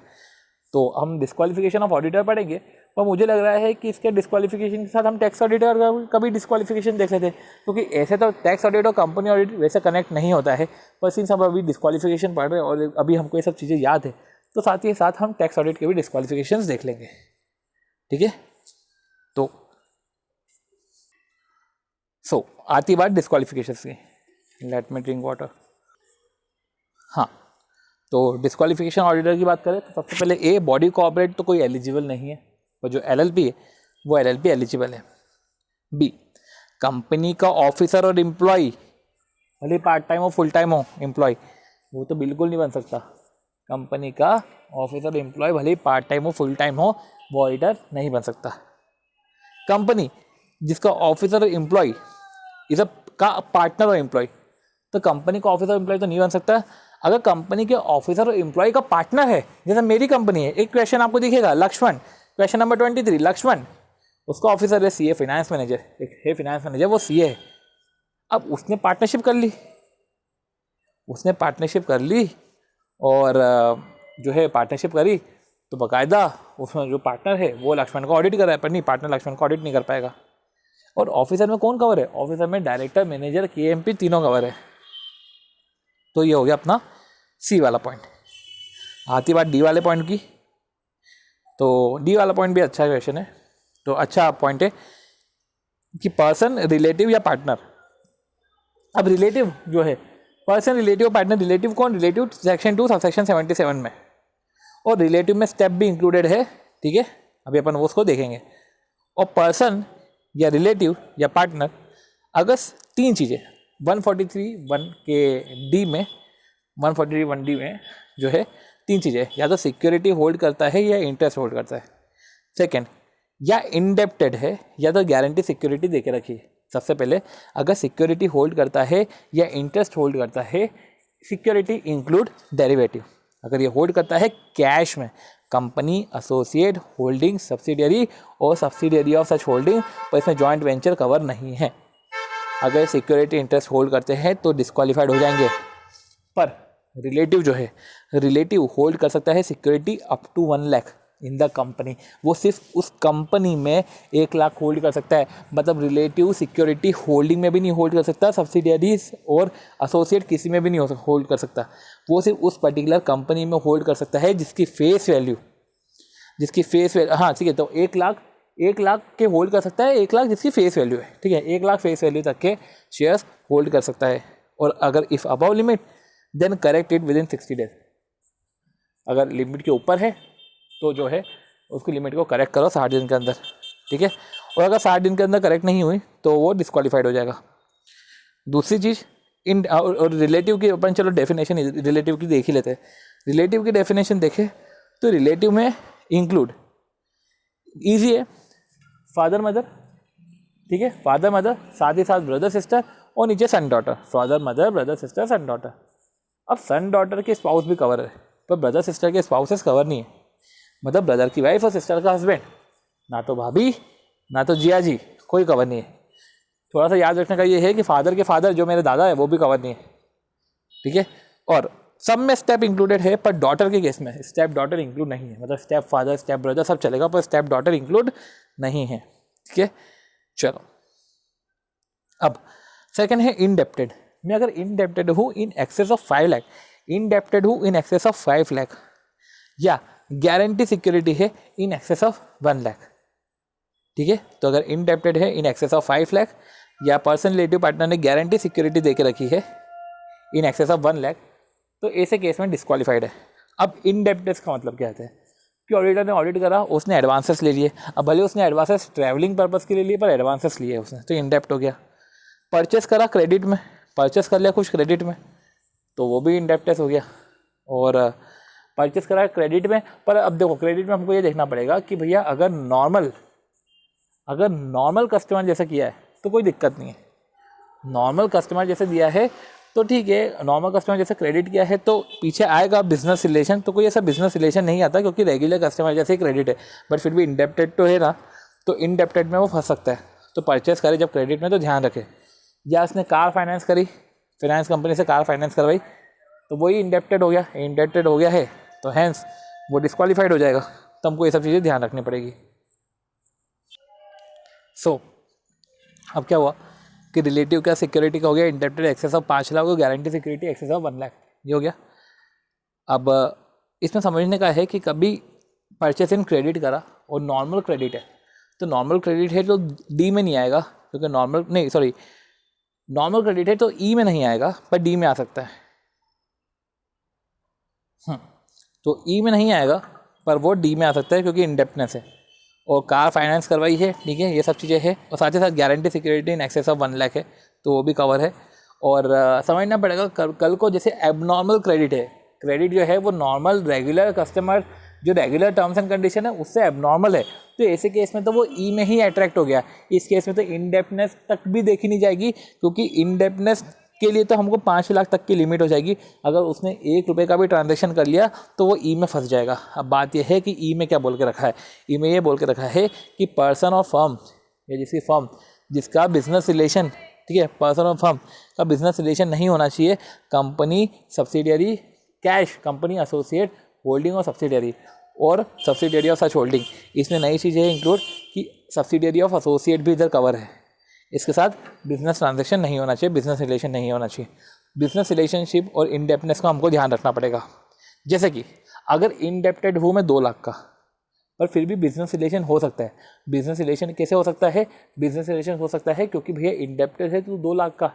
तो हम डिस्क्वालिफिकेशन ऑफ ऑडिटर पढ़ेंगे, पर मुझे लग रहा है कि इसके डिस्क्वालिफिकेशन के साथ हम टैक्स ऑडिटर का भी डिस्क्वालिफिकेशन देख लेते हैं, क्योंकि ऐसे तो टैक्स ऑडिट और कंपनी ऑडिट वैसे कनेक्ट नहीं होता है, पर सिंस हम अभी डिस्क्वालिफिकेशन पढ़ रहे हैं और अभी हमको ये सब चीज़ें याद है, तो साथ ही साथ हम टैक्स ऑडिट के भी डिस्क्वालिफिकेशंस देख लेंगे। ठीक है, तो आती बात डिस्क्वालिफिकेशंस की। Let me drink water. हाँ, तो डिस्क्वालिफिकेशन ऑडिटर की बात करें तो सबसे पहले ए, बॉडी कॉर्पोरेट तो कोई एलिजिबल नहीं है, और जो एलएलपी है वो एलएलपी एलिजिबल है। बी, कंपनी का ऑफिसर और एम्प्लॉय, भले पार्ट टाइम हो फुल टाइम हो एम्प्लॉय, वो तो बिल्कुल नहीं बन सकता। कंपनी का ऑफिसर एम्प्लॉय भले पार्ट टाइम हो फुल टाइम हो, वो ऑडिटर नहीं बन सकता। कंपनी जिसका ऑफिसर और एम्प्लॉय इस का पार्टनर और एम्प्लॉय, तो कंपनी का ऑफिसर एम्प्लॉय तो नहीं बन सकता। अगर कंपनी के ऑफिसर और एम्प्लॉय का पार्टनर है, जैसे मेरी कंपनी है, एक क्वेश्चन आपको दिखेगा लक्ष्मण, क्वेश्चन नंबर 23, लक्ष्मण, उसका ऑफिसर है सीए फाइनेंस मैनेजर, एक है फाइनेंस मैनेजर, वो सीए है। अब उसने पार्टनरशिप कर ली, और जो है पार्टनरशिप करी, तो बाकायदा उसमें जो पार्टनर है वो लक्ष्मण का ऑडिट कर रहा है, पर नहीं, पार्टनर लक्ष्मण का ऑडिट नहीं कर पाएगा। और ऑफिसर में कौन कवर है? ऑफिसर में डायरेक्टर, मैनेजर, केएमपी तीनों कवर है। तो ये हो गया अपना सी वाला पॉइंट। आती बात डी वाले पॉइंट की, तो डी वाला पॉइंट भी अच्छा क्वेश्चन है। तो अच्छा पॉइंट है कि पर्सन, रिलेटिव या पार्टनर। अब रिलेटिव जो है, पर्सन, रिलेटिव, पार्टनर। रिलेटिव कौन? रिलेटिव सेक्शन 2 सबसेक्शन 77 में, और रिलेटिव में स्टेप भी इंक्लूडेड है। ठीक है, अभी अपन वो उसको देखेंगे। और पर्सन या रिलेटिव या पार्टनर, अगर 3 चीज़ें 143(1) के डी में, 143(1) में जो है 3 चीज़ें, या तो सिक्योरिटी होल्ड करता है या इंटरेस्ट होल्ड करता है। सेकंड, या इंडेप्टेड है या तो गारंटी सिक्योरिटी देके रखी है। सबसे पहले, अगर सिक्योरिटी होल्ड करता है या इंटरेस्ट होल्ड करता है, सिक्योरिटी इंक्लूड डेरिवेटिव। अगर ये होल्ड करता है कैश में, कंपनी, एसोसिएट, होल्डिंग, सब्सिडियरी और सब्सिडियरी ऑफ सच होल्डिंग, पर इसमें जॉइंट वेंचर कवर नहीं है। अगर सिक्योरिटी इंटरेस्ट होल्ड करते हैं तो डिस्क्वालीफाइड हो जाएंगे। पर रिलेटिव जो है, रिलेटिव होल्ड कर सकता है security up to 1 lakh in the company. वो सिर्फ उस कंपनी में 1 लाख होल्ड कर सकता है। मतलब रिलेटिव सिक्योरिटी होल्डिंग में भी नहीं होल्ड कर सकता, सब्सिडियरीज और एसोसिएट किसी में भी नहीं होल्ड कर सकता। वो सिर्फ उस पर्टिकुलर कंपनी में होल्ड कर सकता है जिसकी फेस वैल्यू, हाँ ठीक है, तो 1 लाख के होल्ड कर सकता है, 1 लाख जिसकी फेस वैल्यू है। ठीक है, 1 लाख फेस वैल्यू तक के शेयर्स होल्ड कर सकता है। और अगर if above limit then correct it within 60 days. अगर लिमिट के ऊपर है तो जो है उसकी लिमिट को करेक्ट करो 60 दिन के अंदर। ठीक है, और अगर 60 दिन के अंदर करेक्ट नहीं हुई तो वो डिस्क्वालीफाइड हो जाएगा। दूसरी चीज़, इन और रिलेटिव की अपन चलो डेफिनेशन रिलेटिव की देख ही लेते हैं। रिलेटिव की डेफिनेशन देखें तो रिलेटिव में इंक्लूड, ईजी है, फादर मदर। ठीक है, फादर मदर, साथ ही साथ ब्रदर सिस्टर, और नीचे son daughter. Father mother, brother sister, son daughter. अब सन डॉटर के स्पाउस भी कवर है, पर ब्रदर सिस्टर के स्पाउसेस कवर नहीं है। मतलब ब्रदर की वाइफ और सिस्टर का हस्बैंड, ना तो भाभी ना तो जिया जी, कोई कवर नहीं है। थोड़ा सा याद रखने का ये है कि फादर के फादर जो मेरे दादा है वो भी कवर नहीं है। ठीक है, और सब में स्टेप इंक्लूडेड है, पर डॉटर के केस में स्टेप डॉटर इंक्लूड नहीं है। मतलब स्टेप फादर, स्टेप ब्रदर सब चलेगा, पर स्टेप डॉटर इंक्लूड नहीं है। ठीक है, चलो अब सेकंड है इनडेप्टेड। मैं अगर इनडेप्टेड हूँ इन एक्सेस ऑफ 5 लाख, इनडेप्टेड हूँ इन एक्सेस ऑफ 5 लाख, या गारंटी सिक्योरिटी है इन एक्सेस ऑफ 1 लाख। ठीक है, तो अगर इनडेप्टेड है इन एक्सेस ऑफ 5 लाख, या पर्सन रिलेटिव पार्टनर ने गारंटी सिक्योरिटी देके रखी है इन एक्सेस ऑफ 1 लाख, तो ऐसे केस में डिस्क्वालीफाइड है। अब इनडेप्टेड का मतलब क्या होता है कि ऑडिटर ने ऑडिट करा, उसने एडवांसेस ले लिए। अब भले उसने एडवांसेस ट्रैवलिंग पर्पस के लिए लिए, पर एडवांसेस लिए उसने, तो इनडेप्ट हो गया। परचेस करा क्रेडिट में, परचेस कर लिया कुछ क्रेडिट में, तो वो भी इनडेप्टेड हो गया। और परचेस करा है क्रेडिट में, पर अब देखो क्रेडिट में हमको ये देखना पड़ेगा कि भैया अगर नॉर्मल कस्टमर जैसा किया है तो कोई दिक्कत नहीं है, नॉर्मल कस्टमर जैसे दिया है तो ठीक है, नॉर्मल कस्टमर जैसे क्रेडिट किया है तो पीछे आएगा बिजनेस रिलेशन, तो कोई ऐसा बिजनेस रिलेशन नहीं आता क्योंकि रेगुलर कस्टमर जैसे ही क्रेडिट है, बट फिर भी इंडेप्टेड तो है ना, तो इंडेप्टेड में वो फंस सकता है। तो परचेस करे जब क्रेडिट में तो ध्यान रखे, या उसने कार फाइनेंस करी, फाइनेंस कंपनी से कार फाइनेंस करवाई, तो वही इंडेप्टेड हो गया है तो हैंस वो डिस्क्वालीफाइड हो जाएगा। तो हमको ये सब चीज़ें ध्यान रखनी पड़ेगी। अब क्या हुआ कि रिलेटिव का सिक्योरिटी का हो गया, indebted excess of 5 lakh, guarantee security excess of 1 lakh, ये हो गया। अब इसमें समझने का है कि कभी परचेस इन क्रेडिट करा और नॉर्मल क्रेडिट है, तो नॉर्मल क्रेडिट है तो डी में नहीं आएगा, क्योंकि नॉर्मल क्रेडिट है तो ई में नहीं आएगा पर डी में आ सकता है। तो ई में नहीं आएगा पर वो डी में आ सकता है क्योंकि इंडेप्टनेस है, और कार फाइनेंस करवाई है, ठीक है, ये सब चीज़ें हैं, और साथ ही साथ guarantee security in excess of 1 lakh है तो वो भी कवर है। और समझना पड़ेगा कल को जैसे एबनॉर्मल क्रेडिट है, क्रेडिट जो है वो नॉर्मल रेगुलर कस्टमर जो रेगुलर टर्म्स एंड कंडीशन है उससे एबनॉर्मल है, तो ऐसे केस में तो वो ई में ही अट्रैक्ट हो गया। इस केस में तो इंडेप्टनेस तक भी देखी नहीं जाएगी, क्योंकि इंडेप्टनेस के लिए तो हमको 5 लाख तक की लिमिट हो जाएगी। अगर उसने 1 रुपये का भी ट्रांजैक्शन कर लिया तो वो ई में फंस जाएगा। अब बात यह है कि ई में क्या बोल के रखा है, ई में ये बोल के रखा है कि पर्सन और फर्म, या जिसकी फर्म जिसका बिजनेस रिलेशन, ठीक है, पर्सन और फर्म का बिजनेस रिलेशन नहीं होना चाहिए, company subsidiary cash, company associate holding और सब्सिडियरी ऑफ सच होल्डिंग। इसमें नई चीज़ें इंक्लूड कि सब्सिडियरी ऑफ एसोसिएट भी इधर कवर है। इसके साथ बिजनेस ट्रांजैक्शन नहीं होना चाहिए, बिजनेस रिलेशन नहीं होना चाहिए। बिजनेस रिलेशनशिप और इंडेप्टनेस का हमको ध्यान रखना पड़ेगा। जैसे कि अगर इंडेप्टेड हूँ मैं 2 लाख का, पर फिर भी बिजनेस रिलेशन हो सकता है। बिजनेस रिलेशन कैसे हो सकता है? बिजनेस रिलेशन हो सकता है क्योंकि भैया इंडेप्टेड है तो 2 लाख का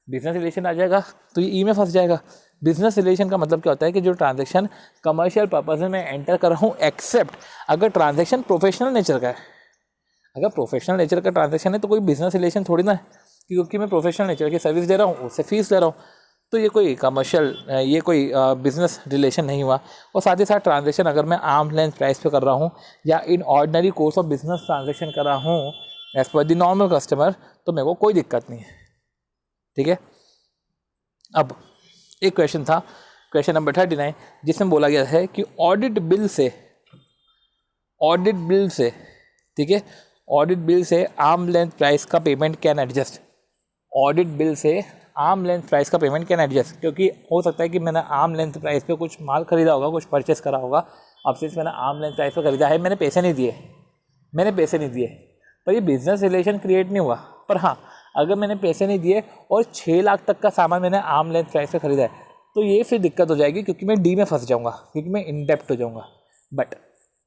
बिजनेस रिलेशन आ जाएगा तो ये ई में फंस जाएगा। बिजनेस रिलेशन का मतलब क्या होता है कि जो ट्रांजैक्शन कमर्शियल पर्पज में मैं एंटर कर रहा हूँ, एक्सेप्ट अगर ट्रांजैक्शन प्रोफेशनल नेचर का है। अगर प्रोफेशनल नेचर का ट्रांजैक्शन है तो कोई बिजनेस रिलेशन थोड़ी ना है, क्योंकि मैं प्रोफेशनल नेचर की सर्विस दे रहा हूँ, उससे फीस ले रहा हूँ, तो ये कोई कमर्शियल, ये कोई बिजनेस रिलेशन नहीं हुआ। और साथ ही साथ ट्रांजैक्शन अगर मैं आर्म लेंथ प्राइस पे कर रहा हूँ या in ordinary course of business transaction कर रहा हूँ as per the normal customer, तो मेरे को कोई दिक्कत नहीं है, ठीक है। अब एक क्वेश्चन था, क्वेश्चन नंबर 39, जिसमें बोला गया है कि ऑडिट बिल से, ठीक है, ऑडिट बिल से आर्म लेंथ प्राइस का payment can adjust. Audit bill से आर्म लेंथ प्राइस का पेमेंट कैन एडजस्ट, क्योंकि हो सकता है कि मैंने आर्म लेंथ प्राइस पे कुछ माल खरीदा होगा, कुछ परचेस करा होगा। अब सिर्फ मैंने आर्म लेंथ प्राइस पे खरीदा है, मैंने पैसे नहीं दिए, पर ये बिजनेस रिलेशन क्रिएट नहीं हुआ। पर हाँ, अगर मैंने पैसे नहीं दिए और 6 लाख तक का सामान मैंने आर्म लेंथ प्राइस पे खरीदा है, तो ये फिर दिक्कत हो जाएगी, क्योंकि मैं डी में फंस जाऊँगा, क्योंकि मैं इंडेप्ट हो जाऊँगा। बट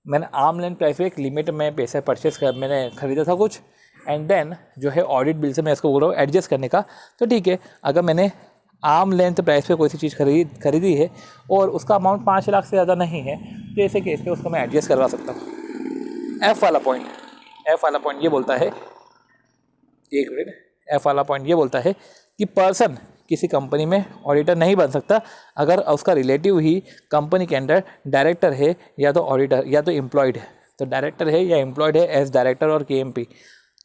मैंने आर्म लेंथ प्राइस पे एक लिमिट में पैसे मैंने खरीदा था कुछ, एंड देन जो है ऑडिट बिल से मैं इसको बोल रहा हूँ एडजस्ट करने का, तो ठीक है। अगर मैंने आर्म लेंथ प्राइस पे कोई सी चीज़ खरीदी है और उसका अमाउंट 5 लाख से ज़्यादा नहीं है, तो ऐसे केस में उसको मैं एडजस्ट करवा सकता हूँ। एफ वाला पॉइंट ये बोलता है, एक मिनट, एफ वाला पॉइंट ये बोलता है कि पर्सन किसी कंपनी में ऑडिटर नहीं बन सकता अगर उसका रिलेटिव ही कंपनी के अंदर डायरेक्टर है या तो ऑडिटर या तो एम्प्लॉयड है। तो डायरेक्टर है या एम्प्लॉयड है एज डायरेक्टर और केएमपी,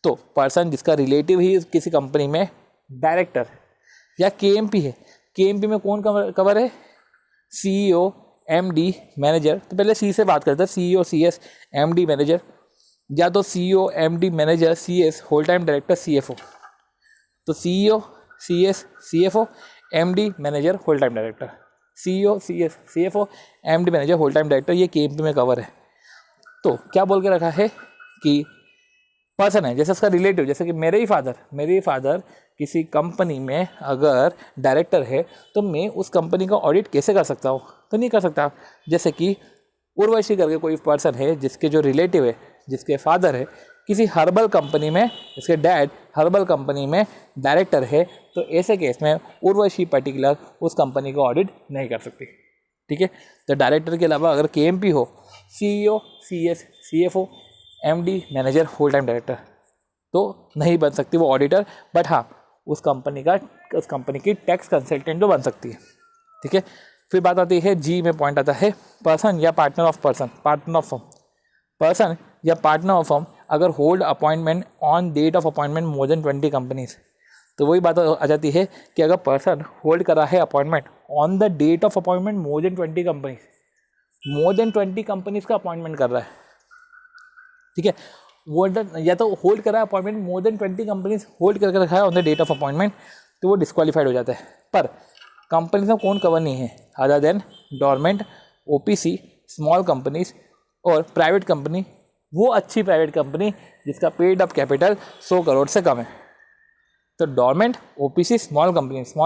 तो पर्सन जिसका रिलेटिव ही किसी कंपनी में डायरेक्टर या केएमपी है, केएमपी में कौन कवर है? CEO, MD, manager. तो पहले सी से बात करते हैं, सीईओ, सीएस, एमडी, मैनेजर, या तो CEO, MD, manager, CS, whole time director, CFO. तो CEO, CS, CFO, MD, manager, whole time director, CEO, CS, CFO, MD, manager, whole time director, ये केएमपी में कवर है। तो क्या बोल के रखा है कि पर्सन है, जैसे उसका रिलेटिव, जैसे कि मेरे ही फादर किसी कंपनी में अगर डायरेक्टर है, तो मैं उस कंपनी का ऑडिट कैसे कर सकता हूँ? तो नहीं कर सकता। जैसे कि उर्वशी करके कोई पर्सन है जिसके जो रिलेटिव है, जिसके फादर है किसी हर्बल कंपनी में, इसके डैड हर्बल कंपनी में डायरेक्टर है, तो ऐसे केस में उर्वशी पर्टिकुलर उस कंपनी का ऑडिट नहीं कर सकती, ठीक है। तो डायरेक्टर के अलावा अगर केएमपी हो, CEO, CS, CFO, MD, manager, whole time director, तो नहीं बन सकती वो ऑडिटर। बट हाँ, उस कंपनी की टैक्स कंसल्टेंट तो बन सकती है, ठीक है। फिर बात आती है जी में, पॉइंट आता है पर्सन या partner of person, partner of firm. Person या पार्टनर ऑफ फर्म अगर hold appointment on date of appointment more than 20 companies, तो वही बात आ जाती है कि अगर पर्सन होल्ड करा है appointment on the date of appointment more than 20 companies, more than 20 companies का अपॉइंटमेंट कर रहा है, ठीक है, या तो होल्ड करा है appointment more than 20 companies hold करके रखा है on the date of appointment, तो वो डिस्क्वालीफाइड हो जाता है। पर कंपनीज में कौन कवर नहीं है other than dormant, OPC, small companies और प्राइवेट कंपनी, वो अच्छी प्राइवेट कंपनी जिसका पेड अप कैपिटल 100 करोड़ से कम है। तो डोरमेंट, ओपीसी, स्मॉल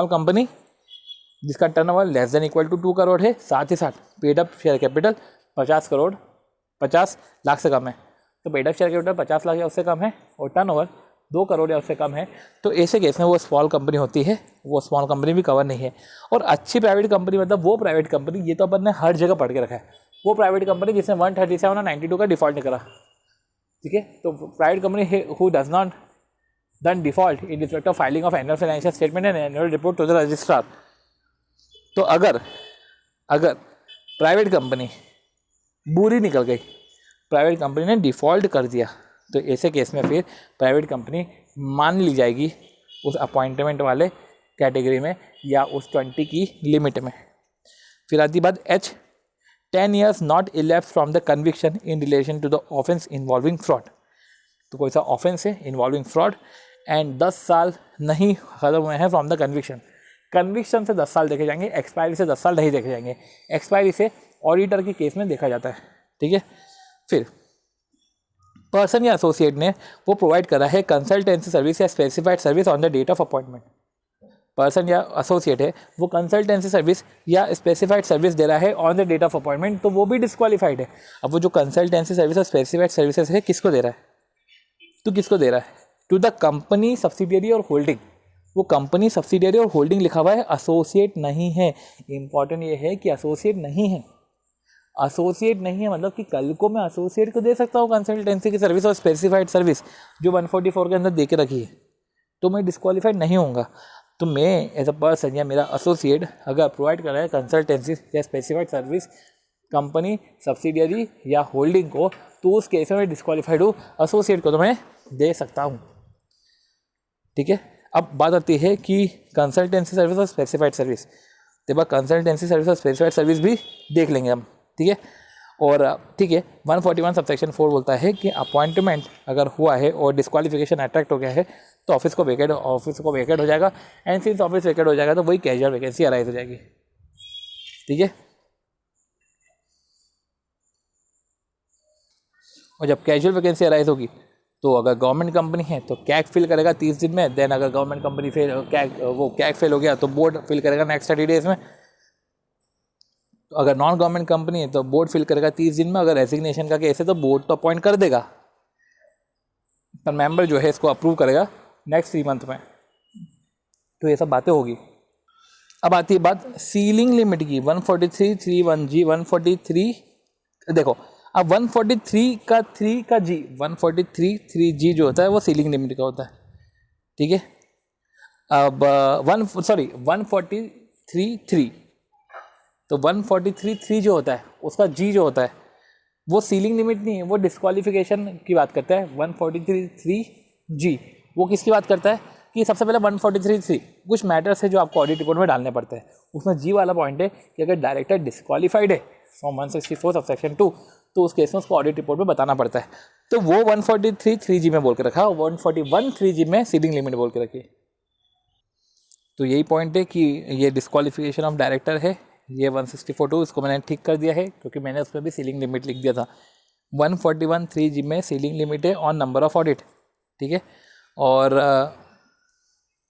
कंपनी जिसका turnover less than equal to 2 crore है, साथ ही साथ paid up share capital 50 lakh से कम है। तो paid up share capital 50 lakh या उससे कम है और टर्नओवर 2 करोड़ या उससे कम है, तो ऐसे केस में वो स्मॉल कंपनी होती है, वो स्मॉल कंपनी भी कवर नहीं है। और अच्छी प्राइवेट कंपनी मतलब वो प्राइवेट कंपनी, ये तो अपन ने हर जगह पढ़ के रखा है, वो प्राइवेट कंपनी जिसने 137 और 92 का डिफॉल्ट नहीं करा, ठीक है। तो private company who does not done default in respect of filing of annual financial statement and annual report to the registrar. तो अगर प्राइवेट कंपनी बुरी निकल गई, प्राइवेट कंपनी ने डिफ़ॉल्ट कर दिया, तो ऐसे केस में फिर प्राइवेट कंपनी मान ली जाएगी उस अपॉइंटमेंट वाले कैटेगरी में या उस 20 की लिमिट में। फिर आती बात H, 10 years not ellipse from the conviction in relation to the offence involving fraud. तो कोई सा ऑफेंस है इन्वॉल्विंग फ्रॉड एंड 10 साल नहीं खत्म हुए हैं फ्रॉम द कन्विक्शन। कन्विक्शन से 10 साल देखे जाएंगे, एक्सपायरी से 10 साल नहीं देखे जाएंगे, एक्सपायरी से ऑडिटर के केस में देखा जाता है, ठीक है। फिर पर्सन या एसोसिएट ने वो प्रोवाइड करा है कंसल्टेंसी सर्विस या specified service on the date of appointment. Person या एसोसिएट है वो कंसल्टेंसी सर्विस या स्पेसिफाइड सर्विस दे रहा है on the date of appointment, तो वो भी डिस्क्वालीफाइड है। अब वो जो कंसल्टेंसी सर्विस और स्पेसिफाइड सर्विसेज है किसको दे रहा है, तो किसको दे रहा है, टू द कंपनी, सब्सिडियरी और होल्डिंग। वो कंपनी, सब्सिडियरी और होल्डिंग लिखा हुआ है, एसोसिएट नहीं है। इंपॉर्टेंट ये है कि एसोसिएट नहीं है, एसोसिएट नहीं है मतलब कि कल को मैं एसोसिएट को दे सकता हूँ कंसल्टेंसी की सर्विस और स्पेसिफाइड सर्विस जो 144 के अंदर दे के रखी है, तो मैं डिस्क्वालीफाइड नहीं होऊंगा। तो मैं एज अ पर्सन या मेरा एसोसिएट अगर प्रोवाइड कर रहा है कंसल्टेंसी या स्पेसिफाइड सर्विस कंपनी, सब्सिडियरी या होल्डिंग को, तो उस केस में डिस्क्वालीफाइड हूँ, एसोसिएट को तो मैं दे सकता हूँ, ठीक है। अब बात आती है कि कंसल्टेंसी सर्विस और स्पेसिफाइड सर्विस, तो बात कंसल्टेंसी सर्विस और स्पेसिफाइड सर्विस भी देख लेंगे हम, ठीक है। और ठीक है, 141 सबसेक्शन 4 बोलता है कि अपॉइंटमेंट अगर हुआ है और डिस्क्वालिफिकेशन अट्रैक्ट हो गया है तो ऑफिस को वेकेट हो जाएगा, एंड सिंस ऑफिस वेकेट हो जाएगा तो वही कैजुअल वैकेंसी अराइज हो जाएगी, ठीक है। और जब कैजुअल वैकेंसी अराइज होगी तो अगर गवर्नमेंट कंपनी है तो कैग फिल करेगा 30 दिन में, देन अगर गवर्नमेंट कंपनी कैग फेल हो गया तो बोर्ड फिल करेगा नेक्स्ट 30 डेज में। तो अगर नॉन गवर्नमेंट कंपनी है तो बोर्ड फिल करेगा 30 दिन में, अगर रेजिग्नेशन का केस है तो बोर्ड तो अपॉइंट कर देगा, पर मेंबर जो है इसको अप्रूव करेगा नेक्स्ट 3 मंथ में। तो ये सब बातें होगी। अब आती है बात सीलिंग लिमिट की, 143(3)(1)(g), 143, देखो अब 143 का 3 का जी, 143(3)(g) जो होता है वो सीलिंग लिमिट का होता है, ठीक है। अब 143(3) तो 143(3) जो होता है उसका जी जो होता है वो सीलिंग लिमिट नहीं है, वो डिस्क्वालिफिकेशन की बात करता है। 143(3)(g वो किसकी बात करता है कि सबसे पहले 143(3) कुछ मैटर्स है जो आपको ऑडिट रिपोर्ट में डालने पड़ते हैं, उसमें जी वाला पॉइंट है कि अगर डायरेक्टर डिस्क्वालीफाइड है फ्रॉम 164 सबसेक्शन 2 तो उस केस में उसको ऑडिट रिपोर्ट में बताना पड़ता है। तो वो 143(3)(g में बोल के रखा, 141(3)(g में सीलिंग लिमिट बोल के रखी। तो यही पॉइंट है कि ये डिस्क्वालिफिकेशन ऑफ डायरेक्टर है, ये 164(2) इसको मैंने ठीक कर दिया है क्योंकि मैंने उसमें भी सीलिंग लिमिट लिख दिया था। 141(3)(g में सीलिंग लिमिट है ऑन नंबर ऑफ ऑडिट, ठीक है। और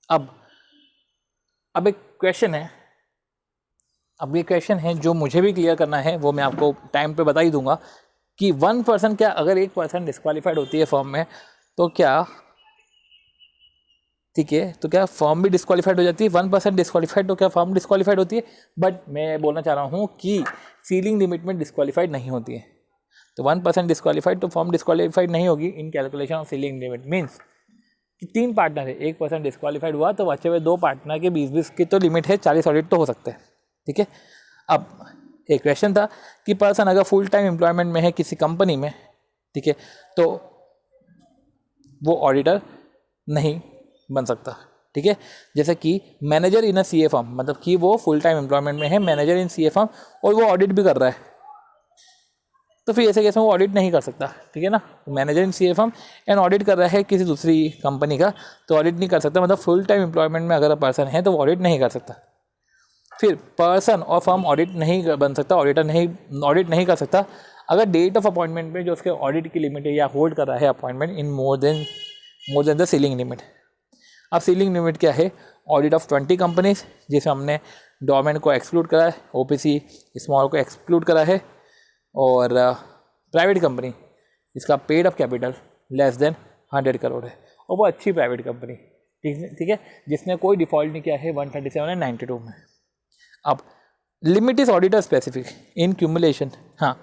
अब एक क्वेश्चन है, अब ये क्वेश्चन है जो मुझे भी क्लियर करना है, वो मैं आपको टाइम पे बता ही दूंगा कि 1 पर्सन क्या, अगर 1 पर्सन डिस्क्वालीफाइड होती है फर्म में तो क्या, ठीक है, तो क्या फर्म भी डिस्क्वालीफाइड हो जाती है? 1 पर्सन डिस्क्वालीफाइड तो क्या फर्म डिस्क्वालीफाइड होती है? बट मैं बोलना चाह रहा हूँ कि सीलिंग लिमिट में डिस्क्वालीफाइड नहीं होती है। तो 1 पर्सन डिस्क्वालीफाइड तो फर्म डिस्क्वालीफाइड नहीं होगी इन calculation of ceiling limit. Means कि 3 पार्टनर है, 1 पर्सन डिस्क्वालीफाइड हुआ तो बचे हुए 2 पार्टनर के 20-20 की तो लिमिट है, 40 ऑडिट तो हो सकते हैं, ठीक है। अब एक क्वेश्चन था कि पर्सन अगर फुल टाइम एम्प्लॉयमेंट में है किसी कंपनी में, ठीक है, तो वो ऑडिटर नहीं बन सकता, ठीक है। जैसे कि manager in a CA firm, मतलब कि वो फुल टाइम एम्प्लॉयमेंट में है, मैनेजर इन सीए फर्म, और वो ऑडिट भी कर रहा है, तो फिर ऐसे केस में वो ऑडिट नहीं कर सकता, ठीक है ना। Manager in CA firm and audit कर रहा है किसी दूसरी कंपनी का, तो ऑडिट नहीं कर सकता, मतलब फुल टाइम एम्प्लॉयमेंट में अगर पर्सन है तो वो ऑडिट नहीं कर सकता। फिर पर्सन और फर्म ऑडिट नहीं बन सकता, ऑडिटर नहीं, ऑडिट नहीं कर सकता अगर डेट ऑफ अपॉइंटमेंट में जो उसके ऑडिट की लिमिट है या होल्ड कर रहा है appointment in more than the ceiling limit. अब सीलिंग लिमिट क्या है? ऑडिट ऑफ 20 कंपनीज, जिसे हमने डोरमेंट को एक्सक्लूड करा है, ओपीसी स्मॉल को एक्सक्लूड करा है, और प्राइवेट कंपनी जिसका paid up capital less than 100 crore है, और वो अच्छी प्राइवेट कंपनी, ठीक है, जिसने कोई डिफ़ॉल्ट नहीं किया है 137 एंड 92 में। अब limit is auditor specific in cumulation, हाँ,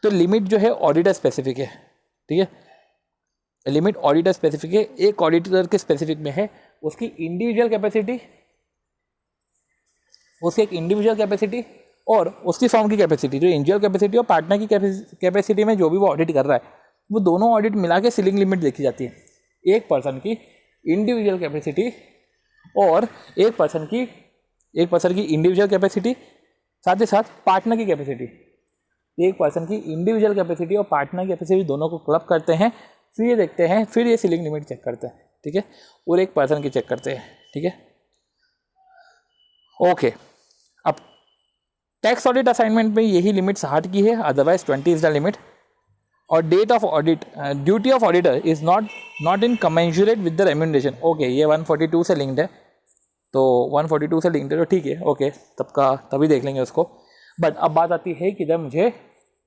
तो लिमिट जो है ऑडिटर स्पेसिफिक है, ठीक है, लिमिट ऑडिटर स्पेसिफिक है, एक ऑडिटर के स्पेसिफिक में है, उसकी इंडिविजुअल कैपेसिटी, उसकी एक इंडिविजुअल कैपेसिटी और उसकी फर्म की कैपेसिटी, जो इंडिविजुअल कैपेसिटी और पार्टनर की कैपेसिटी में जो भी वो ऑडिट कर रहा है, वो दोनों ऑडिट मिला के सीलिंग लिमिट देखी जाती है। एक पर्सन की इंडिविजुअल कैपेसिटी और एक पर्सन की इंडिविजुअल कैपेसिटी, साथ ही साथ पार्टनर की कैपेसिटी, एक पर्सन की इंडिविजुअल कैपेसिटी और पार्टनर की कैपेसिटी दोनों को क्लब करते हैं, फिर ये देखते हैं, फिर ये सीलिंग लिमिट चेक करते हैं, ठीक है, और एक पर्सन की चेक करते हैं, ठीक है, ओके। अब टैक्स ऑडिट असाइनमेंट में यही लिमिट्स हट की है, अदरवाइज 20 इज द लिमिट, और date of audit, duty of auditor is not in commensurate with the remuneration, okay, ये 142 से लिंक्ड है, तो 142 से लिंक्ड है, तो ठीक है, ओके, तभी देख लेंगे उसको। बट अब बात आती है कि जब मुझे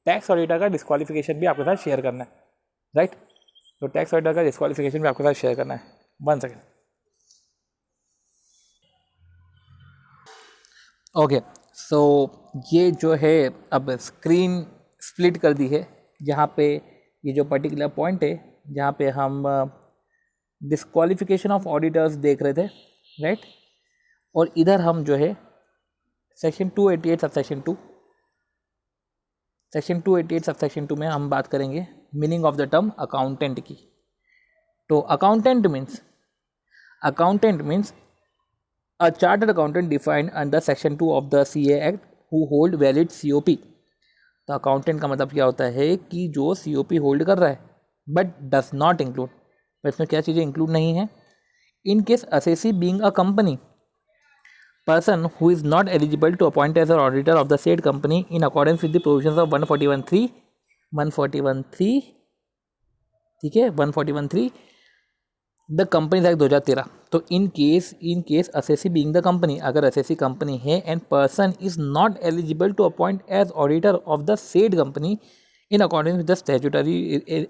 टैक्स ऑडिटर का डिस्क्वालिफिकेशन भी आपके साथ शेयर करना है, राइट, तो टैक्स ऑडिटर का डिस्क्वालिफिकेशन भी आपके साथ शेयर करना है। 1 सेकेंड, ओके, सो ये जो है अब स्क्रीन स्प्लिट कर दी है, जहाँ पे ये जो पर्टिकुलर पॉइंट है जहाँ पे हम डिस्क्वालिफिकेशन ऑफ ऑडिटर्स देख रहे थे, राइट, और इधर हम जो है सेक्शन 288 सबसेक्शन 2 में हम बात करेंगे meaning of the term accountant की। तो accountant means a chartered accountant defined under section 2 of the CA Act who hold valid COP। तो अकाउंटेंट का मतलब क्या होता है कि जो COP होल्ड कर रहा है, बट डज नॉट इंक्लूड, इसमें क्या चीज़ें इंक्लूड नहीं है, इन case assessee being a company, person who is not eligible to appoint as an auditor of the said company in accordance with the provisions of 141(3), ठीक है, 141(3) द कंपनीज एक्ट 2013। तो in case assessee being the company, अगर असेसी कंपनी है and person is not eligible to appoint as auditor of the said company in according with the statutory,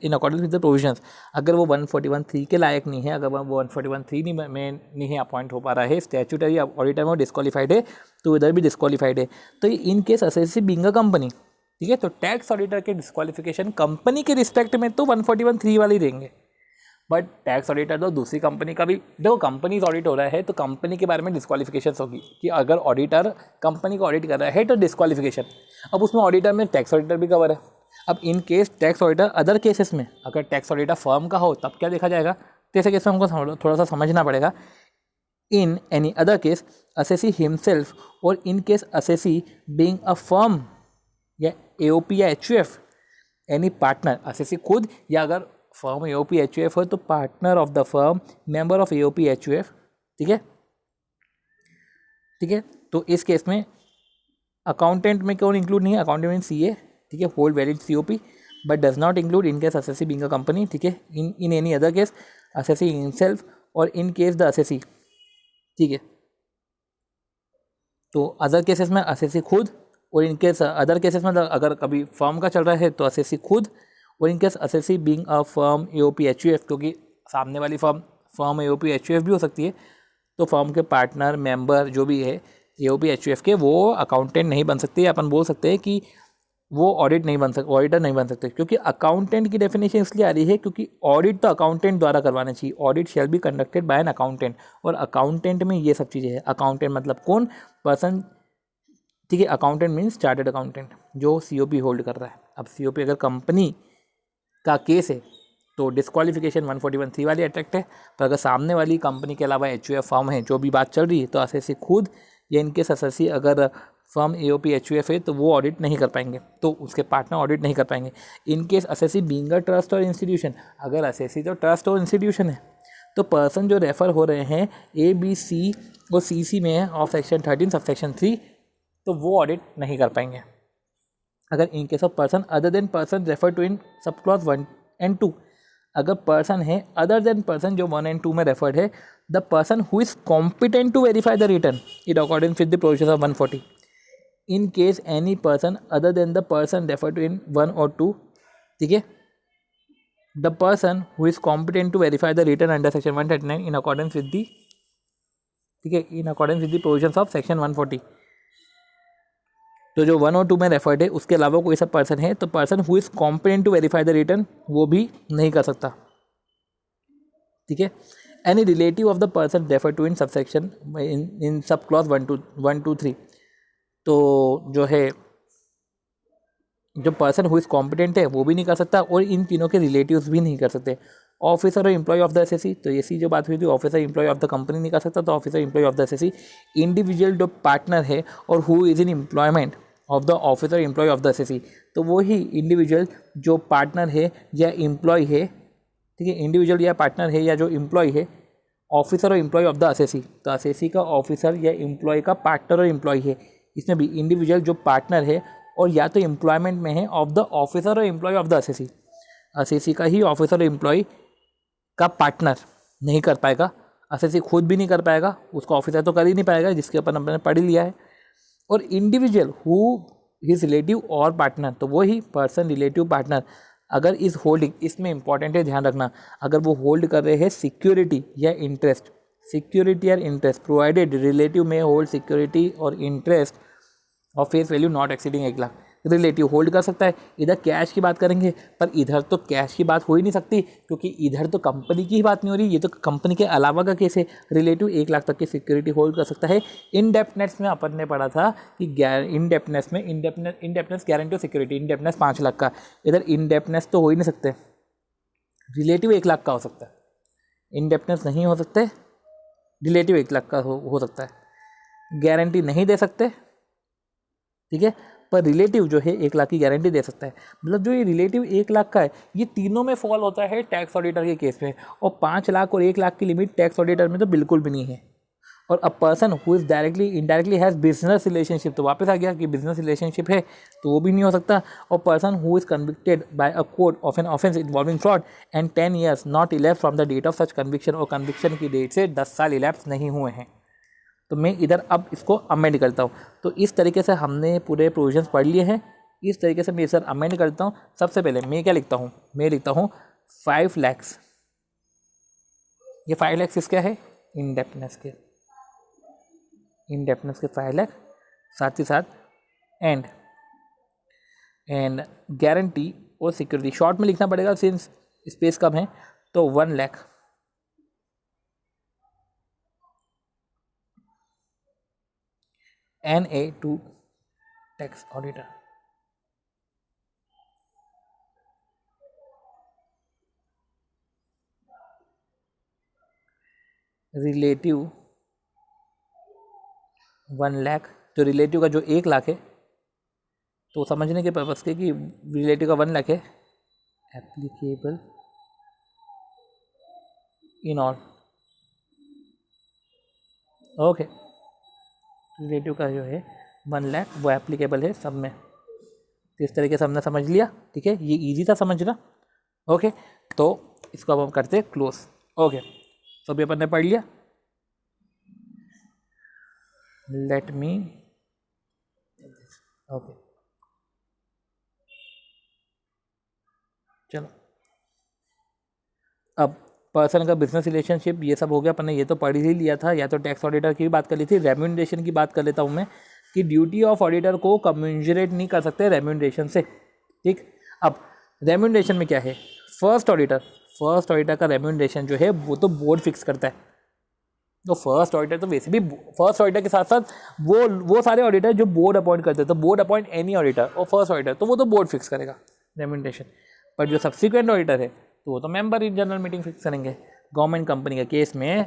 in according with the provisions, अगर वो 141(3) के लायक नहीं है, अगर वो 141(3) में नहीं अपॉइंट हो पा रहा है, स्टैट्यूटरी ऑडिटर में डिस्क्वालीफाइड है, तो इधर भी डिस्क्वालीफाइड है, तो in case assessee being a company, ठीक है, तो टैक्स ऑडिटर के डिस्क्वालिफिकेशन कंपनी के रिस्पेक्ट में तो 141(3) वाले ही देंगे, बट टैक्स ऑडिटर तो दूसरी कंपनी का भी, देखो कंपनीज ऑडिट हो रहा है तो कंपनी के बारे में डिस्क्वालिफिकेशन होगी कि अगर ऑडिटर कंपनी को ऑडिट कर रहा है तो डिस्क्वालिफिकेशन, अब उसमें ऑडिटर में टैक्स ऑडिटर भी कवर है। अब in case tax auditor other cases में अगर टैक्स ऑडिटर फर्म का हो तब क्या देखा जाएगा, तो ऐसे केस में हमको थोड़ा सा समझना पड़ेगा। In any other case assessee himself, और in case assessee being a firm या एओपी या एचयूएफ, एनी पार्टनर, असेसी खुद, या अगर फर्म एओपी एचयूएफ हो तो partner of the firm, member of AOP HUF, ठीक है, तो इस केस में अकाउंटेंट में कौन इंक्लूड नहीं है, अकाउंटेंट मीन सीए, ठीक है, hold valid COP, but does not include in case assessee being a company, ठीक है, इन any other case assessee himself, और इन केस द असेसी, ठीक है, तो अदर केसेस में असेसी खुद, और इन केस अदर केसेस में अगर कभी फर्म का चल रहा है तो असेसी खुद, और in case assessee being a firm AOP HUF, क्योंकि सामने वाली फर्म एओपी एचयूएफ भी हो सकती है, तो फर्म के पार्टनर मेंबर जो भी है एओपी एचयूएफ के, वो अकाउंटेंट नहीं बन सकते, अपन बोल सकते हैं कि वो ऑडिटर नहीं बन सकते, क्योंकि अकाउंटेंट की डेफिनेशन इसलिए आ रही है क्योंकि ऑडिट तो अकाउंटेंट द्वारा करवाना चाहिए, audit shall be conducted by an accountant, और अकाउंटेंट में ये सब चीज़ें हैं। अकाउंटेंट मतलब कौन, पर्सन, ठीक है। अकाउंटेंट मीन्स चार्टर्ड अकाउंटेंट जो COP होल्ड कर रहा है। अब COP अगर कंपनी का केस है तो डिस्क्वालिफिकेशन 141(3) वाली अट्रैक्ट है, पर अगर सामने वाली कंपनी के अलावा HUF फर्म है जो भी बात चल रही है तो असेसी खुद या इनके असेसी अगर फर्म AOP HUF है तो वो ऑडिट नहीं कर पाएंगे, तो उसके पार्टनर ऑडिट नहीं कर पाएंगे। In case assessee being a trust और इंस्टीट्यूशन, अगर असेसी तो ट्रस्ट और इंस्टीट्यूशन है तो पर्सन जो रेफर हो रहे हैं ABC और CC में है ऑफ सेक्शन 13 सब सेक्शन 3, तो वो ऑडिट नहीं कर पाएंगे। अगर in case of person other than person refer to in sub clause 1 and 2, अगर पर्सन है अदर देन पर्सन जो 1 and 2 में रेफर्ड है, the person who is competent to verify the return in according with the provisions of 140, in case any person other than the person refer to in 1 और 2, ठीक है, the person who is competent to verify the return under section 139 in accordance with the, ठीक है, in accordance with the provisions of section 140। तो जो 1 और 2 में रेफर्ड है उसके अलावा कोई सा पर्सन है तो person who is competent to verify the return वो भी नहीं कर सकता, ठीक है। Any relative of the person refer to in subsection in sub clause 1 to 3, तो जो है जो पर्सन हु इज कॉम्पिटेंट है वो भी नहीं कर सकता और इन तीनों के रिलेटिव्स भी नहीं कर सकते। ऑफिसर और एम्प्लॉय ऑफ द एसएससी, तो एसी जो बात हुई थी officer employ of the company नहीं कर सकता, तो officer employ of the SSC. Individual जो पार्टनर है और who is in employment of the officer employ of the SSC, तो वो ही इंडिविजुअल जो पार्टनर है या एम्प्लॉय है, ठीक है, इंडिविजुअल या पार्टनर है या जो एम्प्लॉय है, ऑफिसर और एम्प्लॉय ऑफ द एसएससी, तो एसएससी का ऑफिसर या एम्प्लॉय का पार्टनर और एम्प्लॉय है। इसमें भी इंडिविजुअल जो पार्टनर है और या तो एम्प्लॉयमेंट में है ऑफ द ऑफिसर और employ of the SSC, SSC का ही ऑफिसर और एम्प्लॉय का पार्टनर नहीं कर पाएगा, एसएससी खुद भी नहीं कर पाएगा, उसका ऑफिसर तो कर ही नहीं पाएगा जिसके ऊपर हमने पढ़ ही लिया है। और इंडिविजुअल हु हिज रिलेटिव और पार्टनर, तो वो ही पर्सन रिलेटिव पार्टनर अगर इस होल्डिंग, इसमें इंपॉर्टेंट है ध्यान रखना, अगर वो होल्ड कर रहे हैं सिक्योरिटी या इंटरेस्ट, सिक्योरिटी और इंटरेस्ट प्रोवाइडेड रिलेटिव में होल्ड सिक्योरिटी और इंटरेस्ट और face value not exceeding 1 lakh, relative hold कर सकता है। इधर कैश की बात करेंगे पर इधर तो कैश की बात हो ही नहीं सकती क्योंकि इधर तो कंपनी की ही बात नहीं हो रही, ये तो कंपनी के अलावा का केस है। रिलेटिव 1 लाख तक की सिक्योरिटी होल्ड कर सकता है। इनडेप्थनेस में अपन ने पढ़ा था कि इनडेप्थनेस में इनडेप्थनेस गारंटी ऑफ सिक्योरिटी, इनडेप्थनेस 5 लाख का, इधर इनडेप्थनेस तो हो ही नहीं सकते, रिलेटिव 1 लाख का हो सकता है, इनडेप्थनेस नहीं हो सकते, रिलेटिव 1 लाख का हो सकता है। गारंटी नहीं दे सकते, ठीक है, पर रिलेटिव जो है 1 लाख की गारंटी दे सकता है। मतलब जो ये रिलेटिव 1 लाख का है ये तीनों में फॉल होता है टैक्स ऑडिटर के केस में, और 5 लाख और 1 लाख की लिमिट टैक्स ऑडिटर में तो बिल्कुल भी नहीं है। और a person who is directly indirectly has business relationship, तो वापस आ गया कि बिजनेस रिलेशनशिप है तो वो भी नहीं हो सकता। और person who is convicted by a court of an offence involving fraud and 10 years not ellipse from the date of such conviction, और कन्विक्शन की डेट से 10 साल इलेप्स नहीं हुए हैं। तो मैं इधर अब इसको अमेंड करता हूँ। तो इस तरीके से हमने पूरे प्रोविजंस पढ़ लिए हैं, इस तरीके से मैं इसे अमेंड करता हूँ। सबसे पहले मैं क्या लिखता हूँ, मैं लिखता हूँ 5 lakhs, ये 5 lakhs किसका है, इनडेप्थनेस के, इनडेप्थनेस के 5 लाख, साथ ही साथ एंड गारंटी और सिक्योरिटी शॉर्ट में लिखना पड़ेगा सिंस स्पेस कम है, तो 1 lakh NA to tax auditor. Relative 1 lakh, तो रिलेटिव का जो 1 लाख है, तो समझने के पर्पज़ के कि रिलेटिव का 1 लाख है, applicable in all, okay, relative का जो है 1 लाख वो एप्लीकेबल है सब में। तो इस तरीके से हमने समझ लिया, ठीक है, ये इजी था समझना, ओके। तो इसको अब हम करते हैं क्लोज, ओके। तो अभी अपन ने पढ़ लिया, लेट मी, ओके, चलो अब पर्सन का बिजनेस रिलेशनशिप ये सब हो गया, अपन ने ये तो पढ़ ही लिया था। या तो टैक्स ऑडिटर की भी बात कर ली थी, रेम्यूनरेशन की बात कर लेता हूँ मैं कि ड्यूटी ऑफ ऑडिटर को कम्यूनरेट नहीं कर सकते रेम्यूनरेशन से, ठीक। अब रेम्यूनरेशन में क्या है, फर्स्ट ऑडिटर का रेम्यूनरेशन जो है वो तो बोर्ड फिक्स करता है, तो फर्स्ट ऑडिटर तो वैसे भी फर्स्ट ऑडिटर के साथ साथ वो सारे ऑडिटर जो बोर्ड अपॉइंट करते हैं, तो बोर्ड अपॉइंट एनी ऑडिटर और फर्स्ट ऑडिटर तो वो तो बोर्ड फिक्स करेगा रेम्यूनरेशन। पर जो सब्सिक्वेंट ऑडिटर है तो वो तो member in general meeting fix करेंगे। गवर्नमेंट कंपनी के केस में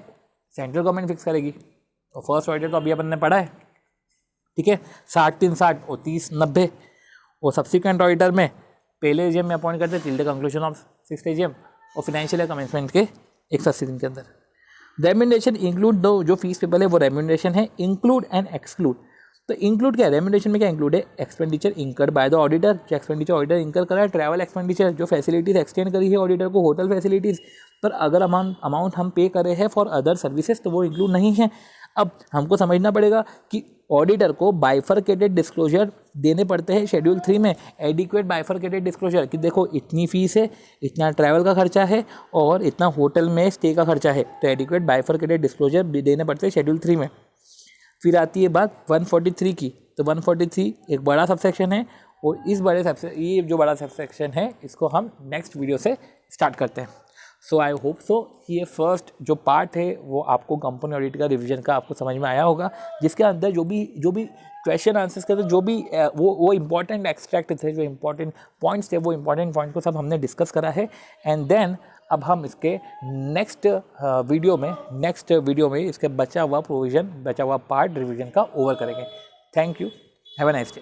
सेंट्रल गवर्नमेंट फिक्स करेगी। और फर्स्ट ऑडिटर तो अभी अपन ने पढ़ा है, ठीक है, 60-3-60 और 30-90। और सब्सिक्वेंट ऑडिटर में पहले एजीएम में अपॉइंट करते till the conclusion of 6th AGM और फाइनेंशियल कमेंसमेंट के 180 दिन के अंदर। रेम्यूनरेशन इंक्लूड दो जो फीस पेबल है वो रेम्यूनरेशन है, इंक्लूड एंड एक्सक्लूड। तो इंक्लूड क्या है, रेम्यूनरेशन में क्या इंक्लूड है, expenditure incurred by the auditor, जो एक्सपेंडिचर ऑडिटर इंकर करा है, ट्रैवल एक्सपेंडिचर जो फैसिलिटीज एक्सटेंड करी है ऑडिटर को, होटल फैसिलिटीज, पर अगर अमाउंट हम पे कर रहे हैं फॉर अदर सर्विसेज तो वो इंक्लूड नहीं है। अब हमको समझना पड़ेगा कि ऑडिटर को बाइफरकेटेड डिस्क्लोजर देने पड़ते हैं शेड्यूल 3 में, एडिक्वेट बाइफरकेटेड डिस्क्लोजर कि देखो इतनी फीस है, इतना ट्रैवल का खर्चा है और इतना होटल में स्टे का खर्चा है, तो एडिक्वेट बाइफरकेटेड डिस्क्लोजर देने पड़ते हैं शेड्यूल 3 में। फिर आती है बात 143 की, तो 143 एक बड़ा सबसेक्शन है और इस ये जो बड़ा सबसेक्शन है इसको हम नेक्स्ट वीडियो से स्टार्ट करते हैं। सो आई होप सो कि ये फर्स्ट जो पार्ट है वो आपको कंपनी ऑडिट का रिवीजन का आपको समझ में आया होगा, जिसके अंदर जो भी क्वेश्चन आंसर्स के जो भी वो इंपॉर्टेंट एक्सट्रैक्ट थे, जो इंपॉर्टेंट पॉइंट्स थे, वो इंपॉर्टेंट पॉइंट को सब हमने डिस्कस करा है। एंड देन अब हम इसके नेक्स्ट वीडियो में इसके बचा हुआ पार्ट रिवीजन का ओवर करेंगे। Thank you, have a nice day.